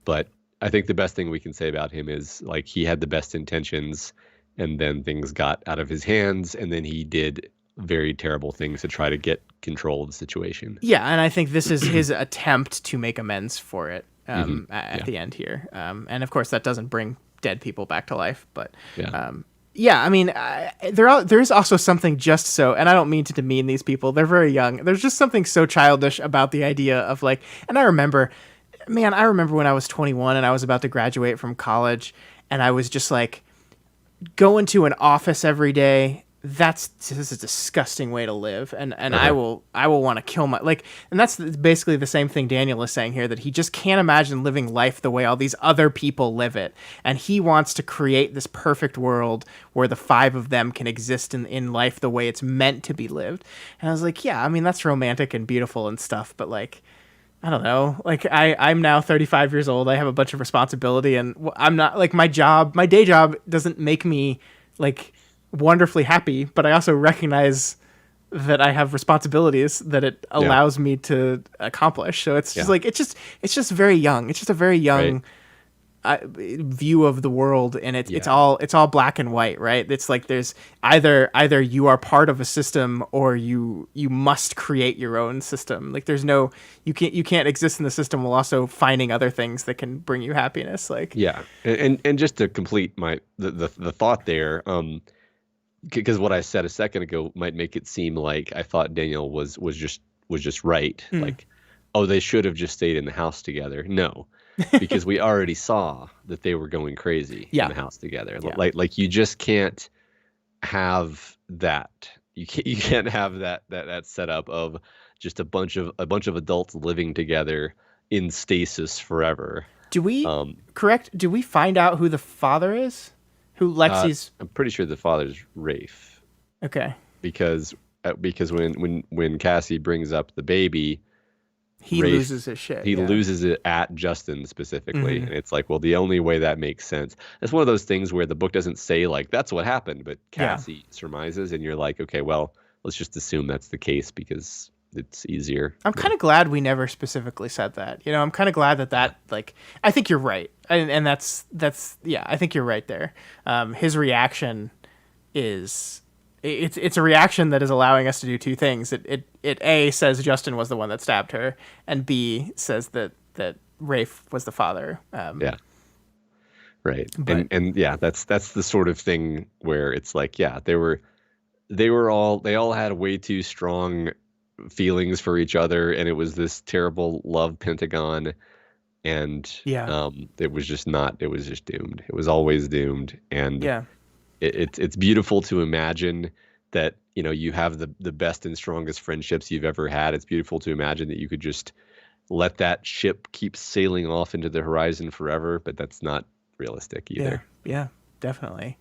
But I think the best thing we can say about him is, like, he had the best intentions, and then things got out of his hands, and then he did very terrible things to try to get control of the situation. Yeah, and I think this is his attempt to make amends for it at the end here. And of course, that doesn't bring dead people back to life, but I mean, there's also something just so, and I don't mean to demean these people, they're very young. There's just something so childish about the idea of, like, and I remember when I was 21 and I was about to graduate from college, and I was just like, going to an office every day, this is a disgusting way to live, and I will want to kill and that's basically the same thing Daniel is saying here, that he just can't imagine living life the way all these other people live it, and he wants to create this perfect world where the five of them can exist in life the way it's meant to be lived. And I was like, yeah, I mean, that's romantic and beautiful and stuff, but, like, I don't know, like, I'm now 35 years old, I have a bunch of responsibility, and I'm not, like, my day job doesn't make me, like, wonderfully happy, but I also recognize that I have responsibilities that it allows me to accomplish. So it's just like, it's just very young. It's just a very young view of the world, and it's all black and white, right? It's like, there's either you are part of a system, or you must create your own system. Like, there's no, you can't exist in the system while also finding other things that can bring you happiness. Like, and just to complete the thought there, because what I said a second ago might make it seem like I thought Daniel was just right. Like, oh, they should have just stayed in the house together. No. Because we already saw that they were going crazy in the house together. Like you just can't have that. You can't have that setup of just a bunch of adults living together in stasis forever. Do we Do we find out who the father is? Who Lexi's? I'm pretty sure the father's Rafe. Okay. Because when Cassie brings up the baby, he loses his shit. He loses it at Justin specifically. And it's like, well, the only way that makes sense. It's one of those things where the book doesn't say, like, that's what happened, but Cassie surmises, and you're like, okay, well, let's just assume that's the case because it's easier. I'm kind of glad we never specifically said that. I'm kind of glad that like, I think you're right. And that's, yeah, I think you're right there. His reaction is, it's a reaction that is allowing us to do two things. It A, says Justin was the one that stabbed her, and B, says that Rafe was the father. Yeah. Right. But And yeah, that's the sort of thing where it's like, yeah, they all had way too strong feelings for each other, and it was this terrible love pentagon, and yeah, it was just not, it was just doomed. It was always doomed. And yeah, it's beautiful to imagine that, you have the best and strongest friendships you've ever had. It's beautiful to imagine that you could just let that ship keep sailing off into the horizon forever, but that's not realistic either. Yeah, definitely.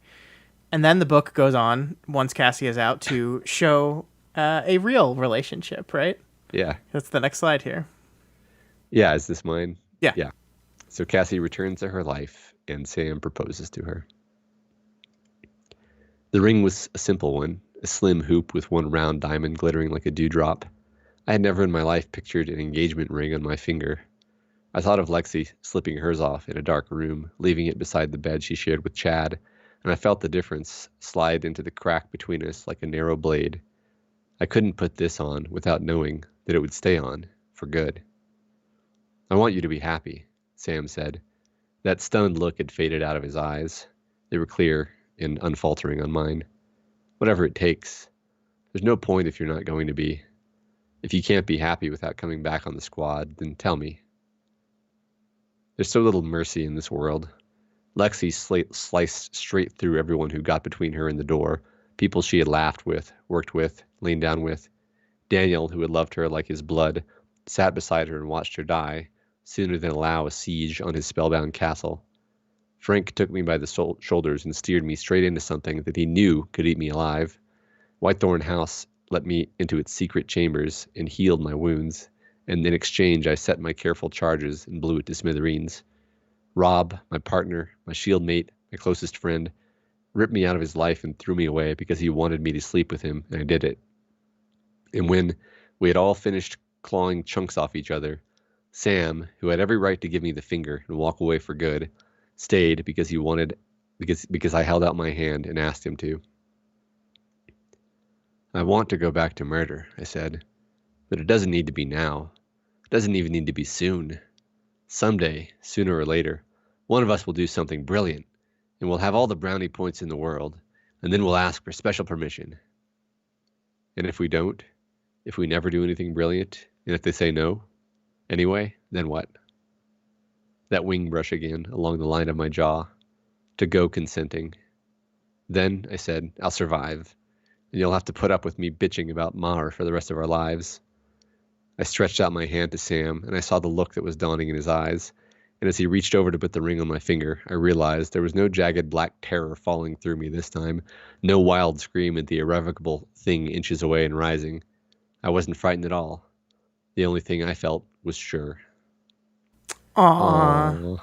And then the book goes on, once Cassie is out, to show a real relationship, right? Yeah. That's the next slide here. Yeah, is this mine? Yeah. Yeah. So Cassie returns to her life, and Sam proposes to her. The ring was a simple one, a slim hoop with one round diamond glittering like a dewdrop. I had never in my life pictured an engagement ring on my finger. I thought of Lexi slipping hers off in a dark room, leaving it beside the bed she shared with Chad, and I felt the difference slide into the crack between us like a narrow blade. I couldn't put this on without knowing that it would stay on, for good. I want you to be happy, Sam said. That stunned look had faded out of his eyes. They were clear and unfaltering on mine. Whatever it takes. There's no point if you're not going to be. If you can't be happy without coming back on the squad, then tell me. There's so little mercy in this world. Lexi sliced straight through everyone who got between her and the door, people she had laughed with, worked with, leaned down with. Daniel, who had loved her like his blood, sat beside her and watched her die, sooner than allow a siege on his spellbound castle. Frank took me by the shoulders and steered me straight into something that he knew could eat me alive. Whitethorn House let me into its secret chambers and healed my wounds, and in exchange I set my careful charges and blew it to smithereens. Rob, my partner, my shield mate, my closest friend, ripped me out of his life and threw me away because he wanted me to sleep with him, and I did it. And when we had all finished clawing chunks off each other, Sam, who had every right to give me the finger and walk away for good, stayed because he wanted, because I held out my hand and asked him to. I want to go back to murder, I said, but it doesn't need to be now. It doesn't even need to be soon. Someday, sooner or later, one of us will do something brilliant, and we'll have all the brownie points in the world, and then we'll ask for special permission. And if we don't, if we never do anything brilliant, and if they say no, anyway, then what? That wing brush again along the line of my jaw. To go consenting. Then, I said, I'll survive, and you'll have to put up with me bitching about Mar for the rest of our lives. I stretched out my hand to Sam, and I saw the look that was dawning in his eyes, and as he reached over to put the ring on my finger, I realized there was no jagged black terror falling through me this time, no wild scream at the irrevocable thing inches away and rising. I wasn't frightened at all. The only thing I felt was sure. Aww.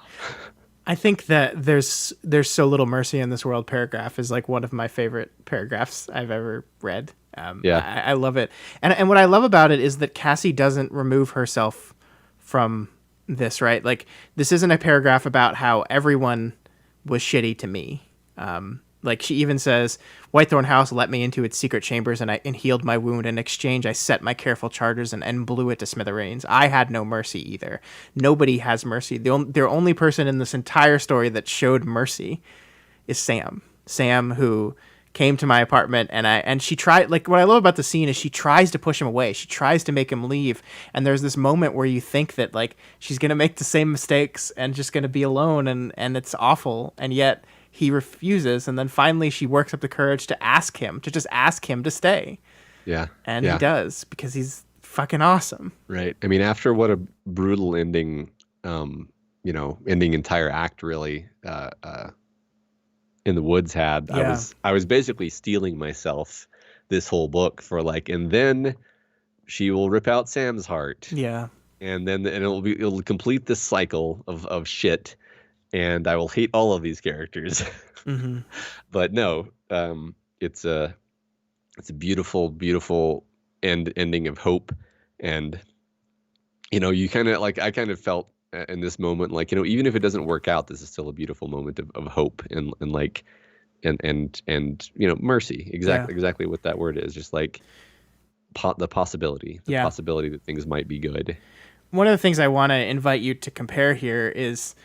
I think that there's so little mercy in this world paragraph is like one of my favorite paragraphs I've ever read. Yeah. I love it. And what I love about it is that Cassie doesn't remove herself from this, right? Like, this isn't a paragraph about how everyone was shitty to me. Like, she even says, Whitethorn House let me into its secret chambers and healed my wound. In exchange, I set my careful charges and blew it to smithereens. I had no mercy either. Nobody has mercy. The only person in this entire story that showed mercy is Sam. Sam, who came to my apartment, and she tried, like, what I love about the scene is she tries to push him away. She tries to make him leave. And there's this moment where you think that, like, she's going to make the same mistakes and just going to be alone, and it's awful. And yet he refuses, and then finally she works up the courage to just ask him to stay. Yeah. And he does, because he's fucking awesome. Right. I mean, after what a brutal ending, ending entire act really, in the Woods had, Yeah. I was basically stealing myself this whole book for like, and then she will rip out Sam's heart. Yeah. And then it'll complete this cycle of shit, and I will hate all of these characters. Mm-hmm. But no, it's a beautiful, beautiful ending of hope And you kind of like, I kind of felt in this moment like, even if it doesn't work out, this is still a beautiful moment of hope and like and mercy. Yeah. Exactly what that word is. Just like the possibility Yeah. that things might be good. One of the things I want to invite you to compare here is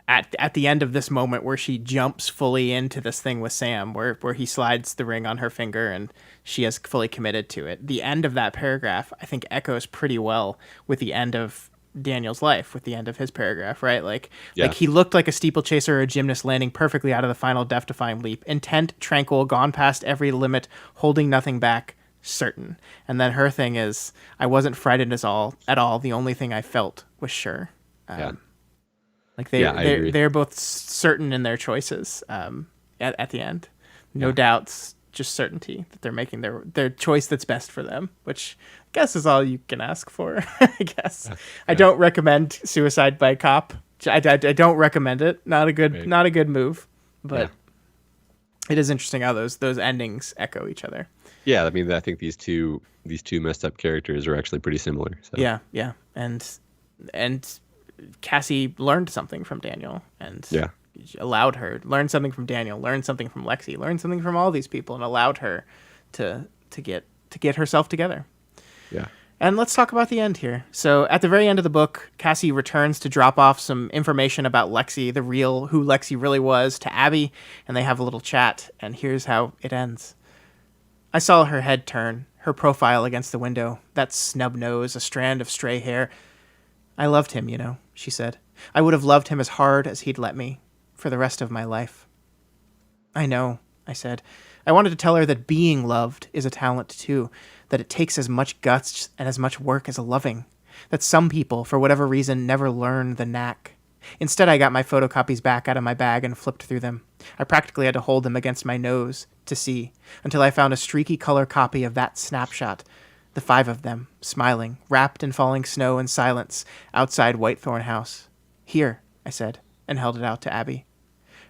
at the end of this moment where she jumps fully into this thing with Sam, where he slides the ring on her finger and she has fully committed to it. The end of that paragraph, I think, echoes pretty well with the end of Daniel's life, with the end of his paragraph, right? Like he looked like a steeplechaser or a gymnast landing perfectly out of the final death-defying leap, intent, tranquil, gone past every limit, holding nothing back, certain. And then her thing is, I wasn't frightened at all. The only thing I felt was sure. Like they're both certain in their choices. At the end, no doubts, just certainty that they're making their choice that's best for them, which I guess is all you can ask for. I guess. I don't recommend Suicide by Cop. I don't recommend it. Not a good move, but it is interesting how those endings echo each other. Yeah, I mean, I think these two messed up characters are actually pretty similar. So. Yeah, and Cassie learned something from Daniel, and allowed her learn something from Daniel, learn something from Lexi, learn something from all these people, and allowed her to get herself together. Yeah. And let's talk about the end here. So at the very end of the book, Cassie returns to drop off some information about Lexi, who Lexi really was, to Abby, and they have a little chat, and here's how it ends. I saw her head turn, her profile against the window, that snub nose, a strand of stray hair. I loved him, she said. I would have loved him as hard as he'd let me, for the rest of my life. I know, I said. I wanted to tell her that being loved is a talent too, that it takes as much guts and as much work as a loving, that some people, for whatever reason, never learn the knack. Instead, I got my photocopies back out of my bag and flipped through them. I practically had to hold them against my nose to see, until I found a streaky color copy of that snapshot, the 5 of them, smiling, wrapped in falling snow and silence, outside Whitethorn House. Here, I said, and held it out to Abby.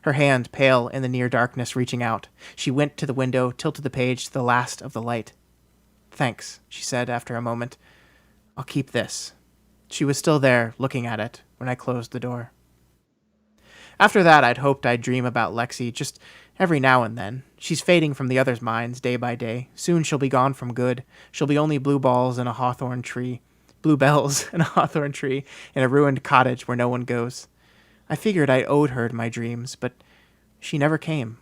Her hand, pale in the near darkness, reaching out. She went to the window, tilted the page to the last of the light. Thanks, she said after a moment. I'll keep this. She was still there, looking at it, when I closed the door. After that, I'd hoped I'd dream about Lexi, just every now and then. She's fading from the others' minds, day by day. Soon she'll be gone from good. She'll be only blue balls in a hawthorn tree. Blue bells in a hawthorn tree, in a ruined cottage where no one goes. I figured I owed her my dreams, but she never came.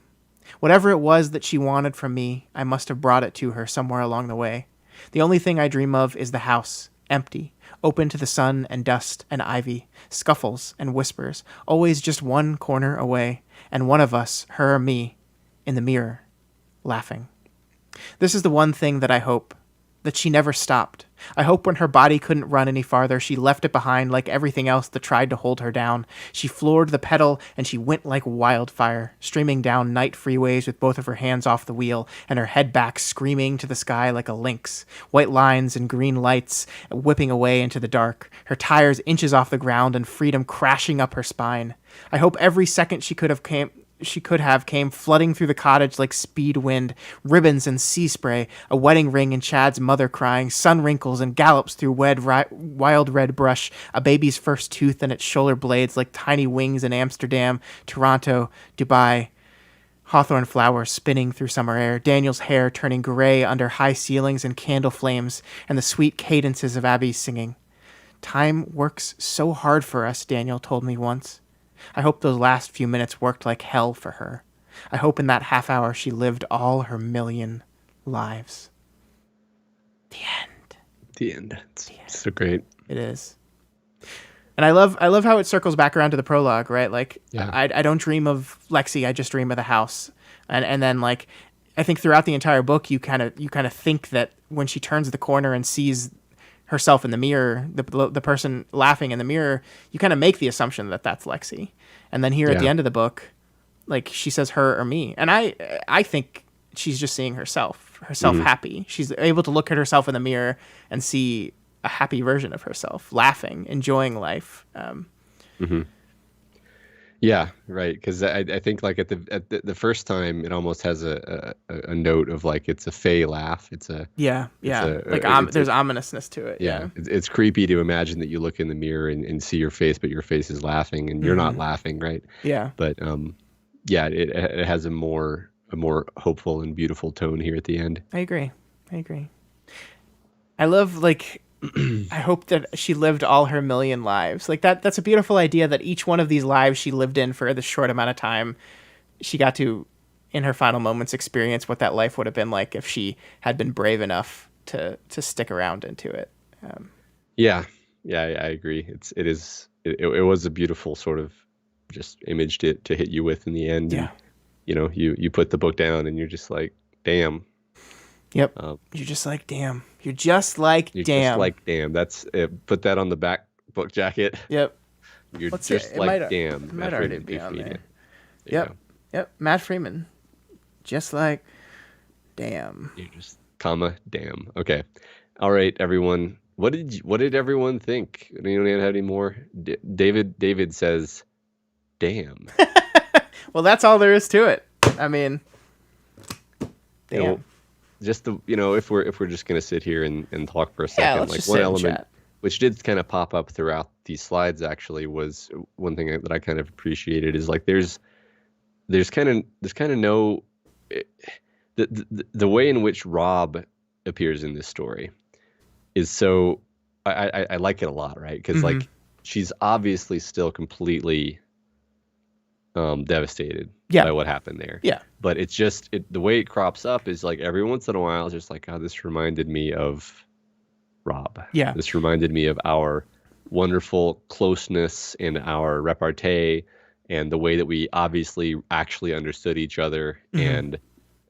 Whatever it was that she wanted from me, I must have brought it to her somewhere along the way. The only thing I dream of is the house, empty, open to the sun and dust and ivy, scuffles and whispers, always just one corner away, and one of us, her or me, in the mirror, laughing. This is the one thing that I hope, that she never stopped. I hope when her body couldn't run any farther, she left it behind like everything else that tried to hold her down. She floored the pedal, and she went like wildfire, streaming down night freeways with both of her hands off the wheel, and her head back screaming to the sky like a lynx. White lines and green lights whipping away into the dark, her tires inches off the ground and freedom crashing up her spine. I hope every second she could have came flooding through the cottage like speed wind, ribbons and sea spray, a wedding ring and Chad's mother crying, sun wrinkles and gallops through wild red brush, a baby's first tooth and its shoulder blades like tiny wings in Amsterdam, Toronto, Dubai, hawthorn flowers spinning through summer air, Daniel's hair turning gray under high ceilings and candle flames, and the sweet cadences of Abby's singing. Time works so hard for us, Daniel told me once. I hope those last few minutes worked like hell for her. I hope in that half hour she lived all her million lives. The end. The end. It's so great. It is. And I love how it circles back around to the prologue, right? Like, I don't dream of Lexi, I just dream of the house. And then, like, I think throughout the entire book, you kind of think that when she turns the corner and sees herself in the mirror, the person laughing in the mirror, you kind of make the assumption that that's Lexi. And then here at the end of the book, like, she says her or me. And I think she's just seeing herself happy. She's able to look at herself in the mirror and see a happy version of herself, laughing, enjoying life. Yeah, right. Because I think like at the first time, it almost has a note of like it's a fey laugh. Yeah, It's yeah. a Like it's a there's ominousness to it. yeah. Yeah. It's creepy to imagine that you look in the mirror and see your face, but your face is laughing and you're not laughing, right? Yeah. But yeah, it has a more hopeful and beautiful tone here at the end. I agree. I agree. I love like I hope that she lived all her million lives. Like that's a beautiful idea that each one of these lives she lived in for this short amount of time, she got to in her final moments experience what that life would have been like if she had been brave enough to stick around into it. Yeah, yeah, I agree. It was a beautiful sort of just image to hit you with in the end, Yeah. and you put the book down and you're just like, damn. Yep. Um, You're just like, damn. You're just like, you're just damn. like, damn. That's it. Put that on the back book jacket. Yep. You're Let's see. just like, damn. It might Matt already Freeman, be Doof on Media. there. There you Yep. go. Yep. Matt Freeman. Just like, damn. You're just damn. Okay. All right, everyone. What did everyone think? Anyone have any more? David says, damn. Well, that's all there is to it. I mean, You damn. know, just if we're just gonna sit here and talk for a Yeah, second, let's like just one sit and element chat. which did kind of pop up throughout these slides actually was one thing that I kind of appreciated is like there's kind of no the way in which Rob appears in this story is so I like it a lot, right? Because Mm-hmm. like she's obviously still completely devastated Yeah. by what happened there. Yeah. But it's just the way it crops up is like every once in a while, it's just like, oh, this reminded me of Rob. Yeah. This reminded me of our wonderful closeness and our repartee and the way that we obviously actually understood each other Mm-hmm.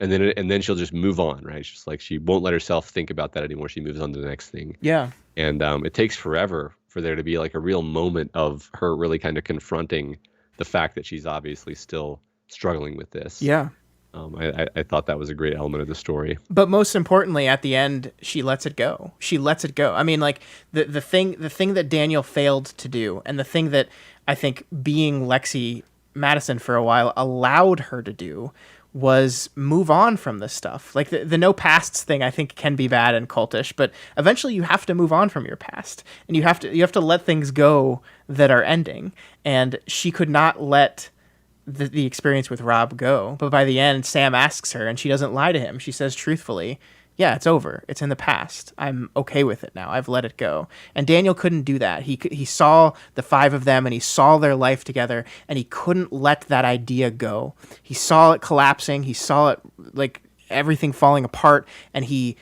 and then she'll just move on, right? It's just like she won't let herself think about that anymore. She moves on to the next thing. Yeah. And it takes forever for there to be like a real moment of her really kind of confronting the fact that she's obviously still struggling with this. Yeah. I thought that was a great element of the story. But most importantly, at the end, she lets it go. She lets it go. I mean, like the thing that Daniel failed to do, and the thing that I think being Lexi Madison for a while allowed her to do, was move on from this stuff. Like the no pasts thing, I think can be bad and cultish, but eventually you have to move on from your past, and you have to let things go that are ending. And she could not let the experience with Rob go. But by the end, Sam asks her, and she doesn't lie to him. She says truthfully, yeah, it's over. It's in the past. I'm okay with it now. I've let it go. And Daniel couldn't do that. He saw the five of them, and he saw their life together, and he couldn't let that idea go. He saw it collapsing. He saw it like everything falling apart, and he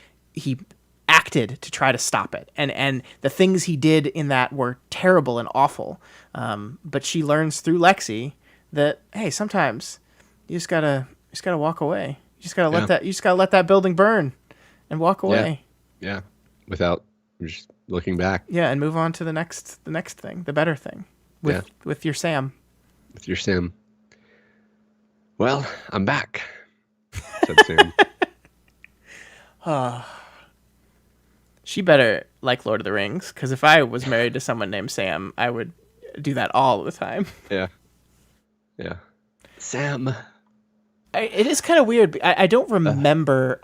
acted to try to stop it. And the things he did in that were terrible and awful. But she learns through Lexi that, hey, sometimes you just gotta walk away. You just gotta let that building burn and walk away. Yeah. Without just looking back. Yeah, and move on to the next thing, the better thing, with your Sam. With your Sam. Well, I'm back, said Sam. She better like Lord of the Rings, because if I was married to someone named Sam, I would do that all the time. Yeah. Sam. It is kind of weird. I don't remember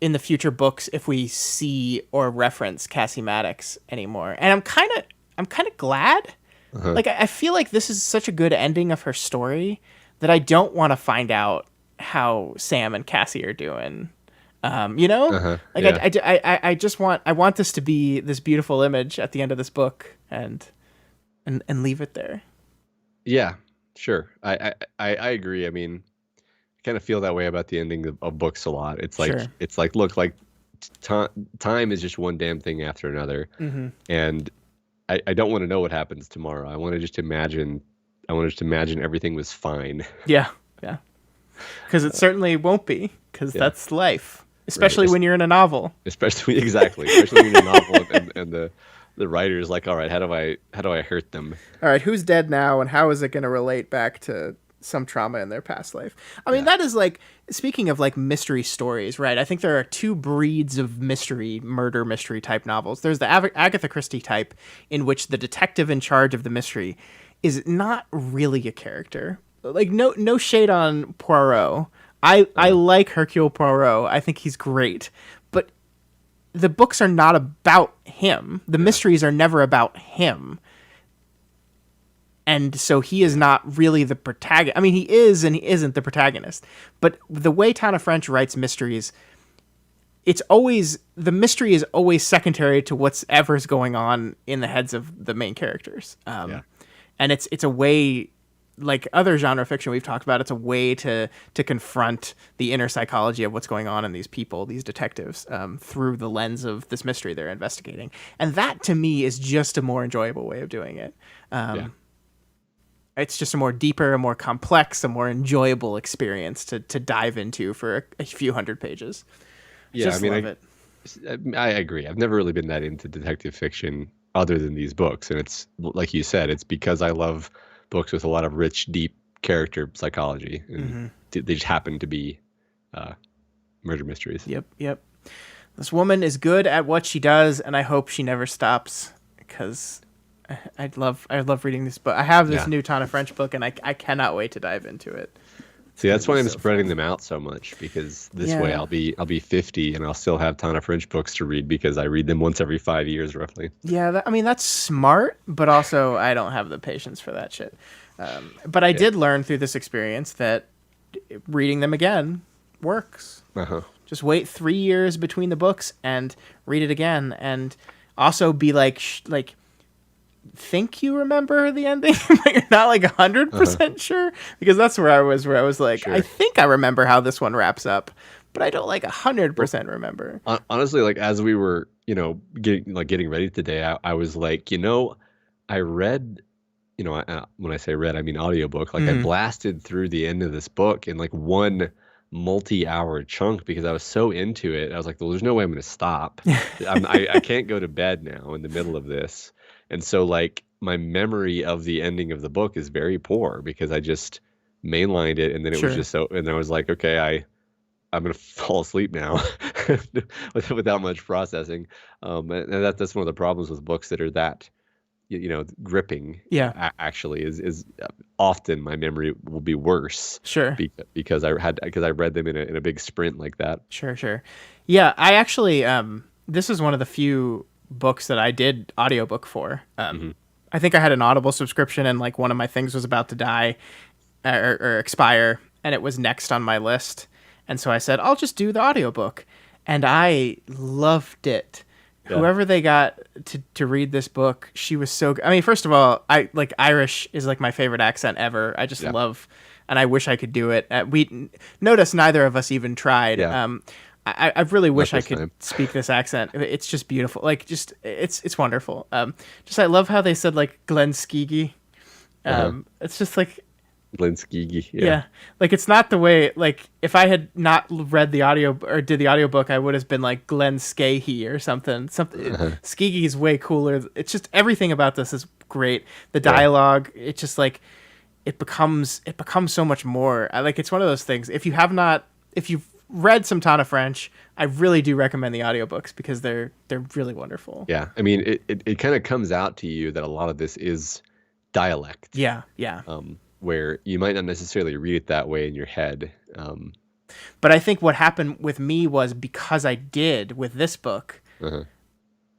in the future books if we see or reference Cassie Maddox anymore, and I'm kind of glad. Like I feel like this is such a good ending of her story that I don't want to find out how Sam and Cassie are doing. Like yeah. I just want this to be this beautiful image at the end of this book and leave it there. Yeah, sure. I agree. I mean, I kind of feel that way about the ending of books a lot. It's like Sure. look, like time is just one damn thing after another, and I don't want to know what happens tomorrow. I want to just imagine. I want to just imagine everything was fine. Yeah, yeah. Because it certainly won't be, because that's life. Especially Right. when you're in a novel. Especially when you're a novel and the writer is like, all right, how do I hurt them? All right, who's dead now, and how is it going to relate back to some trauma in their past life? I mean, that is like, speaking of like mystery stories, right? I think there are two breeds of murder mystery type novels. There's the Agatha Christie type, in which the detective in charge of the mystery is not really a character. Like no shade on Poirot. I like Hercule Poirot. I think he's great. But the books are not about him. The mysteries are never about him. And so he is not really the protagonist. I mean, he is and he isn't the protagonist. But the way Tana French writes mysteries, the mystery is always secondary to whatever's going on in the heads of the main characters. And it's a way, like other genre fiction we've talked about, it's a way to confront the inner psychology of what's going on in these people, these detectives, through the lens of this mystery they're investigating. And that, to me, is just a more enjoyable way of doing it. It's just a more deeper, a more complex, a more enjoyable experience to dive into for a few hundred pages. Yeah, I mean, I agree. I've never really been that into detective fiction other than these books. And it's, like you said, it's because I love books with a lot of rich, deep character psychology. And they just happen to be murder mysteries. Yep. This woman is good at what she does, and I hope she never stops, because I love reading this book. I have this new Tana French book, and I cannot wait to dive into it. See, that's why I'm spreading them out so much, because this way I'll be 50 and I'll still have Tana French books to read, because I read them once every 5 years roughly. Yeah, I mean, that's smart, but also I don't have the patience for that shit. But I did learn through this experience that reading them again works. Just wait 3 years between the books and read it again, and also be like think you remember the ending, but you're not like 100% sure, because that's where I was like, I think I remember how this one wraps up, but I don't like 100% remember. Honestly, like as we were, getting ready today, I was like, I read, when I say read, I mean audiobook. Like I blasted through the end of this book in like one multi-hour chunk because I was so into it. I was like, well, there's no way I'm going to stop. I can't go to bed now in the middle of this. And so like my memory of the ending of the book is very poor because I just mainlined it, and then it was just so, and I was like, okay, I'm going to fall asleep now without much processing. And that's one of the problems with books that are that, gripping. Yeah. Actually is often my memory will be worse. Sure. Because I read them in a big sprint like that. Sure. Yeah. I actually, this is one of the few books that I did audiobook for. I think I had an Audible subscription, and like one of my things was about to die or expire, and it was next on my list. And so I said, I'll just do the audiobook. And I loved it. Yeah. Whoever they got to read this book, she was so good. I mean, first of all, I like Irish is like my favorite accent ever. I just love, and I wish I could do it. We notice neither of us even tried. Yeah. I really wish I could speak this accent. It's just beautiful. Like, just it's wonderful. Just I love how they said like Glen Skeegee. It's just like Glen Skeegee. Yeah. Like it's not the way, like if I had not read the audio or did the audiobook, I would have been like Glen Skahee or something. Skeegee is way cooler. It's just everything about this is great. The dialogue, it's just like it becomes so much more. Like it's one of those things. If you've read some Tana French, I really do recommend the audiobooks because they're really wonderful. Yeah. I mean, it kind of comes out to you that a lot of this is dialect. Yeah. Where you might not necessarily read it that way in your head. But I think what happened with me was because I did with this book,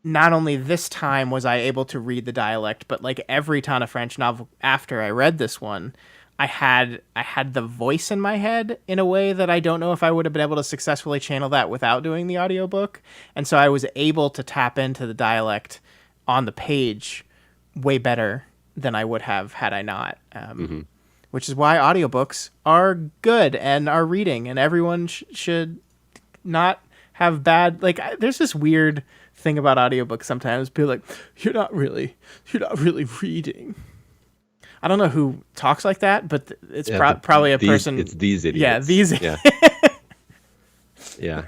not only this time was I able to read the dialect, but like every Tana French novel after I read this one, I had the voice in my head in a way that I don't know if I would have been able to successfully channel that without doing the audiobook. And so I was able to tap into the dialect on the page way better than I would have had I not. Which is why audiobooks are good and are reading, and everyone should not have bad, like there's this weird thing about audiobooks sometimes. People are like, you're not really reading. I don't know who talks like that, but it's probably a person. It's these idiots. Yeah, these. Yeah. Yeah.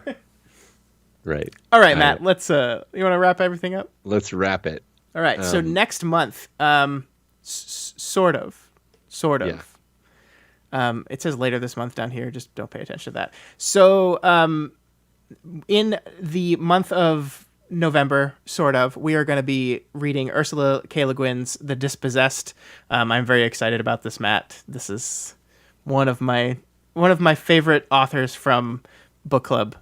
Right. All right, Matt. Let's. You want to wrap everything up? Let's wrap it. All right. So next month, sort of. Yeah. It says later this month down here. Just don't pay attention to that. So, in the month of November, sort of, we are going to be reading Ursula K. Le Guin's The Dispossessed. I'm very excited about this, Matt. This is one of my favorite authors from book club.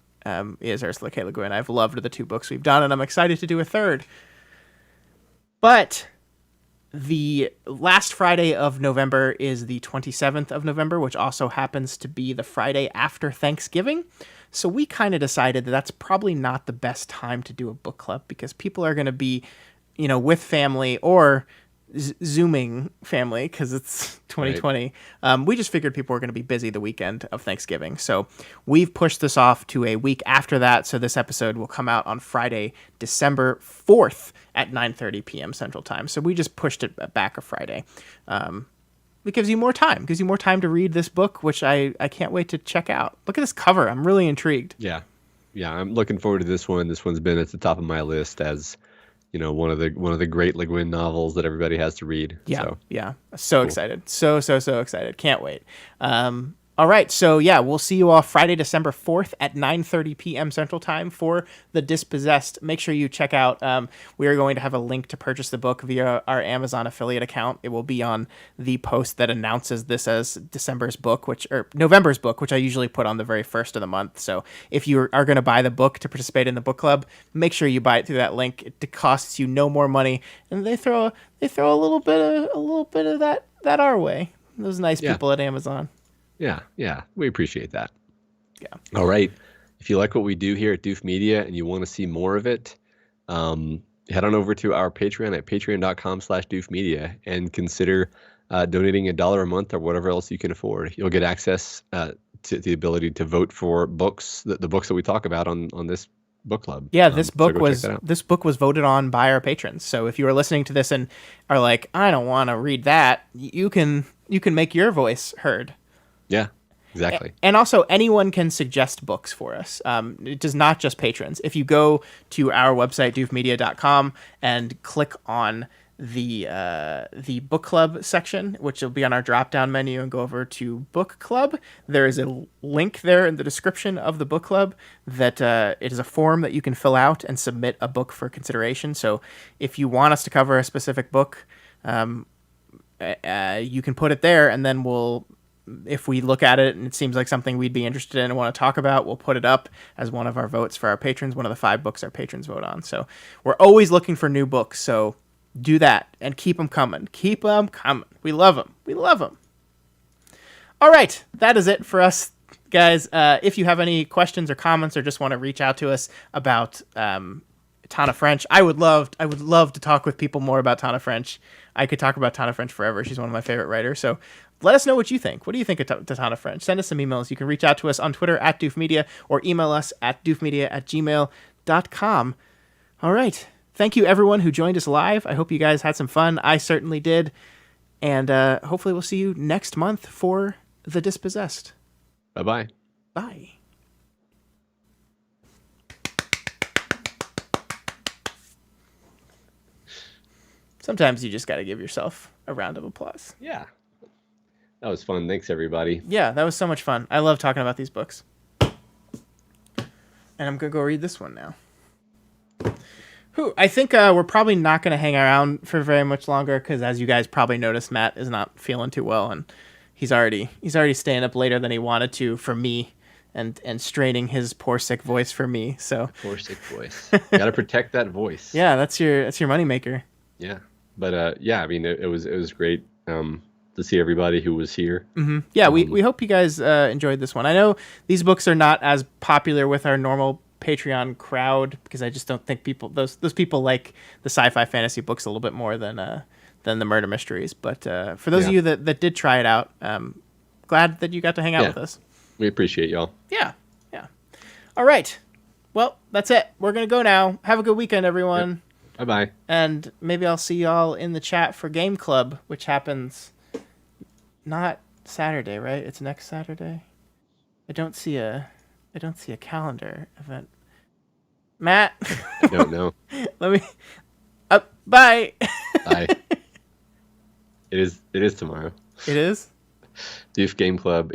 Is Ursula K. Le Guin. I've loved the 2 books we've done, and I'm excited to do a third. But the last Friday of November is the 27th of November, which also happens to be the Friday after Thanksgiving. So we kind of decided that that's probably not the best time to do a book club because people are going to be, with family or Zooming family because it's 2020. Right. We just figured people were going to be busy the weekend of Thanksgiving. So we've pushed this off to a week after that. So this episode will come out on Friday, December 4th at 9:30 p.m. Central Time. So we just pushed it back a Friday. It gives you more time. It gives you more time to read this book, which I can't wait to check out. Look at this cover. I'm really intrigued. Yeah. I'm looking forward to this one. This one's been at the top of my list as one of the great Le Guin novels that everybody has to read. So cool. Excited. So excited. Can't wait. All right, so we'll see you all Friday, December 4th at 9:30 p.m. Central Time for The Dispossessed. Make sure you check out, we are going to have a link to purchase the book via our Amazon affiliate account. It will be on the post that announces this as November's book, which I usually put on the very first of the month. So if you are going to buy the book to participate in the book club, make sure you buy it through that link. It costs you no more money, and they throw a little bit of that our way. Those nice people at Amazon. Yeah, we appreciate that. Yeah. All right. If you like what we do here at Doof Media and you want to see more of it, head on over to our Patreon at patreon.com/Doof Media and consider donating $1 a month or whatever else you can afford. You'll get access to the ability to vote for books, the books that we talk about on this book club. Yeah, this book was voted on by our patrons. So if you are listening to this and are like, I don't want to read that, you can make your voice heard. Yeah, exactly. And also, anyone can suggest books for us. It does not just patrons. If you go to our website, doofmedia.com, and click on the book club section, which will be on our drop-down menu, and go over to book club, there is a link there in the description of the book club that it is a form that you can fill out and submit a book for consideration. So if you want us to cover a specific book, you can put it there, and then if we look at it and it seems like something we'd be interested in and want to talk about, we'll put it up as one of our votes for our patrons, one of the 5 books our patrons vote on. So we're always looking for new books. So do that and keep them coming. Keep them coming. We love them. We love them. All right. That is it for us, guys. If you have any questions or comments or just want to reach out to us about Tana French, I would love to talk with people more about Tana French. I could talk about Tana French forever. She's one of my favorite writers. So let us know what you think. What do you think of Tana French? Send us some emails. You can reach out to us on Twitter at doofmedia or email us at doofmedia@gmail.com. All right. Thank you, everyone who joined us live. I hope you guys had some fun. I certainly did. And hopefully we'll see you next month for The Dispossessed. Bye-bye. Bye. Sometimes you just got to give yourself a round of applause. Yeah. That was fun. Thanks, everybody. Yeah, that was so much fun. I love talking about these books. And I'm going to go read this one now. I think we're probably not going to hang around for very much longer because, as you guys probably noticed, Matt is not feeling too well, and he's already staying up later than he wanted to for me, and straining his poor sick voice for me. So poor sick voice. Got to protect that voice. Yeah, that's your moneymaker. Yeah, but I mean, it was great to see everybody who was here. Mm-hmm. Yeah, we hope you guys enjoyed this one. I know these books are not as popular with our normal Patreon crowd because I just don't think those people like the sci-fi fantasy books a little bit more than the murder mysteries. But for those of you that did try it out, glad that you got to hang out with us. We appreciate y'all. Yeah. All right. Well, that's it. We're gonna go now. Have a good weekend, everyone. Yep. Bye-bye. And maybe I'll see y'all in the chat for Game Club, which happens not Saturday, right? It's next Saturday. I don't see a calendar event. Matt? I don't know. Let me... bye! Bye. It is tomorrow. It is? Doof Game Club,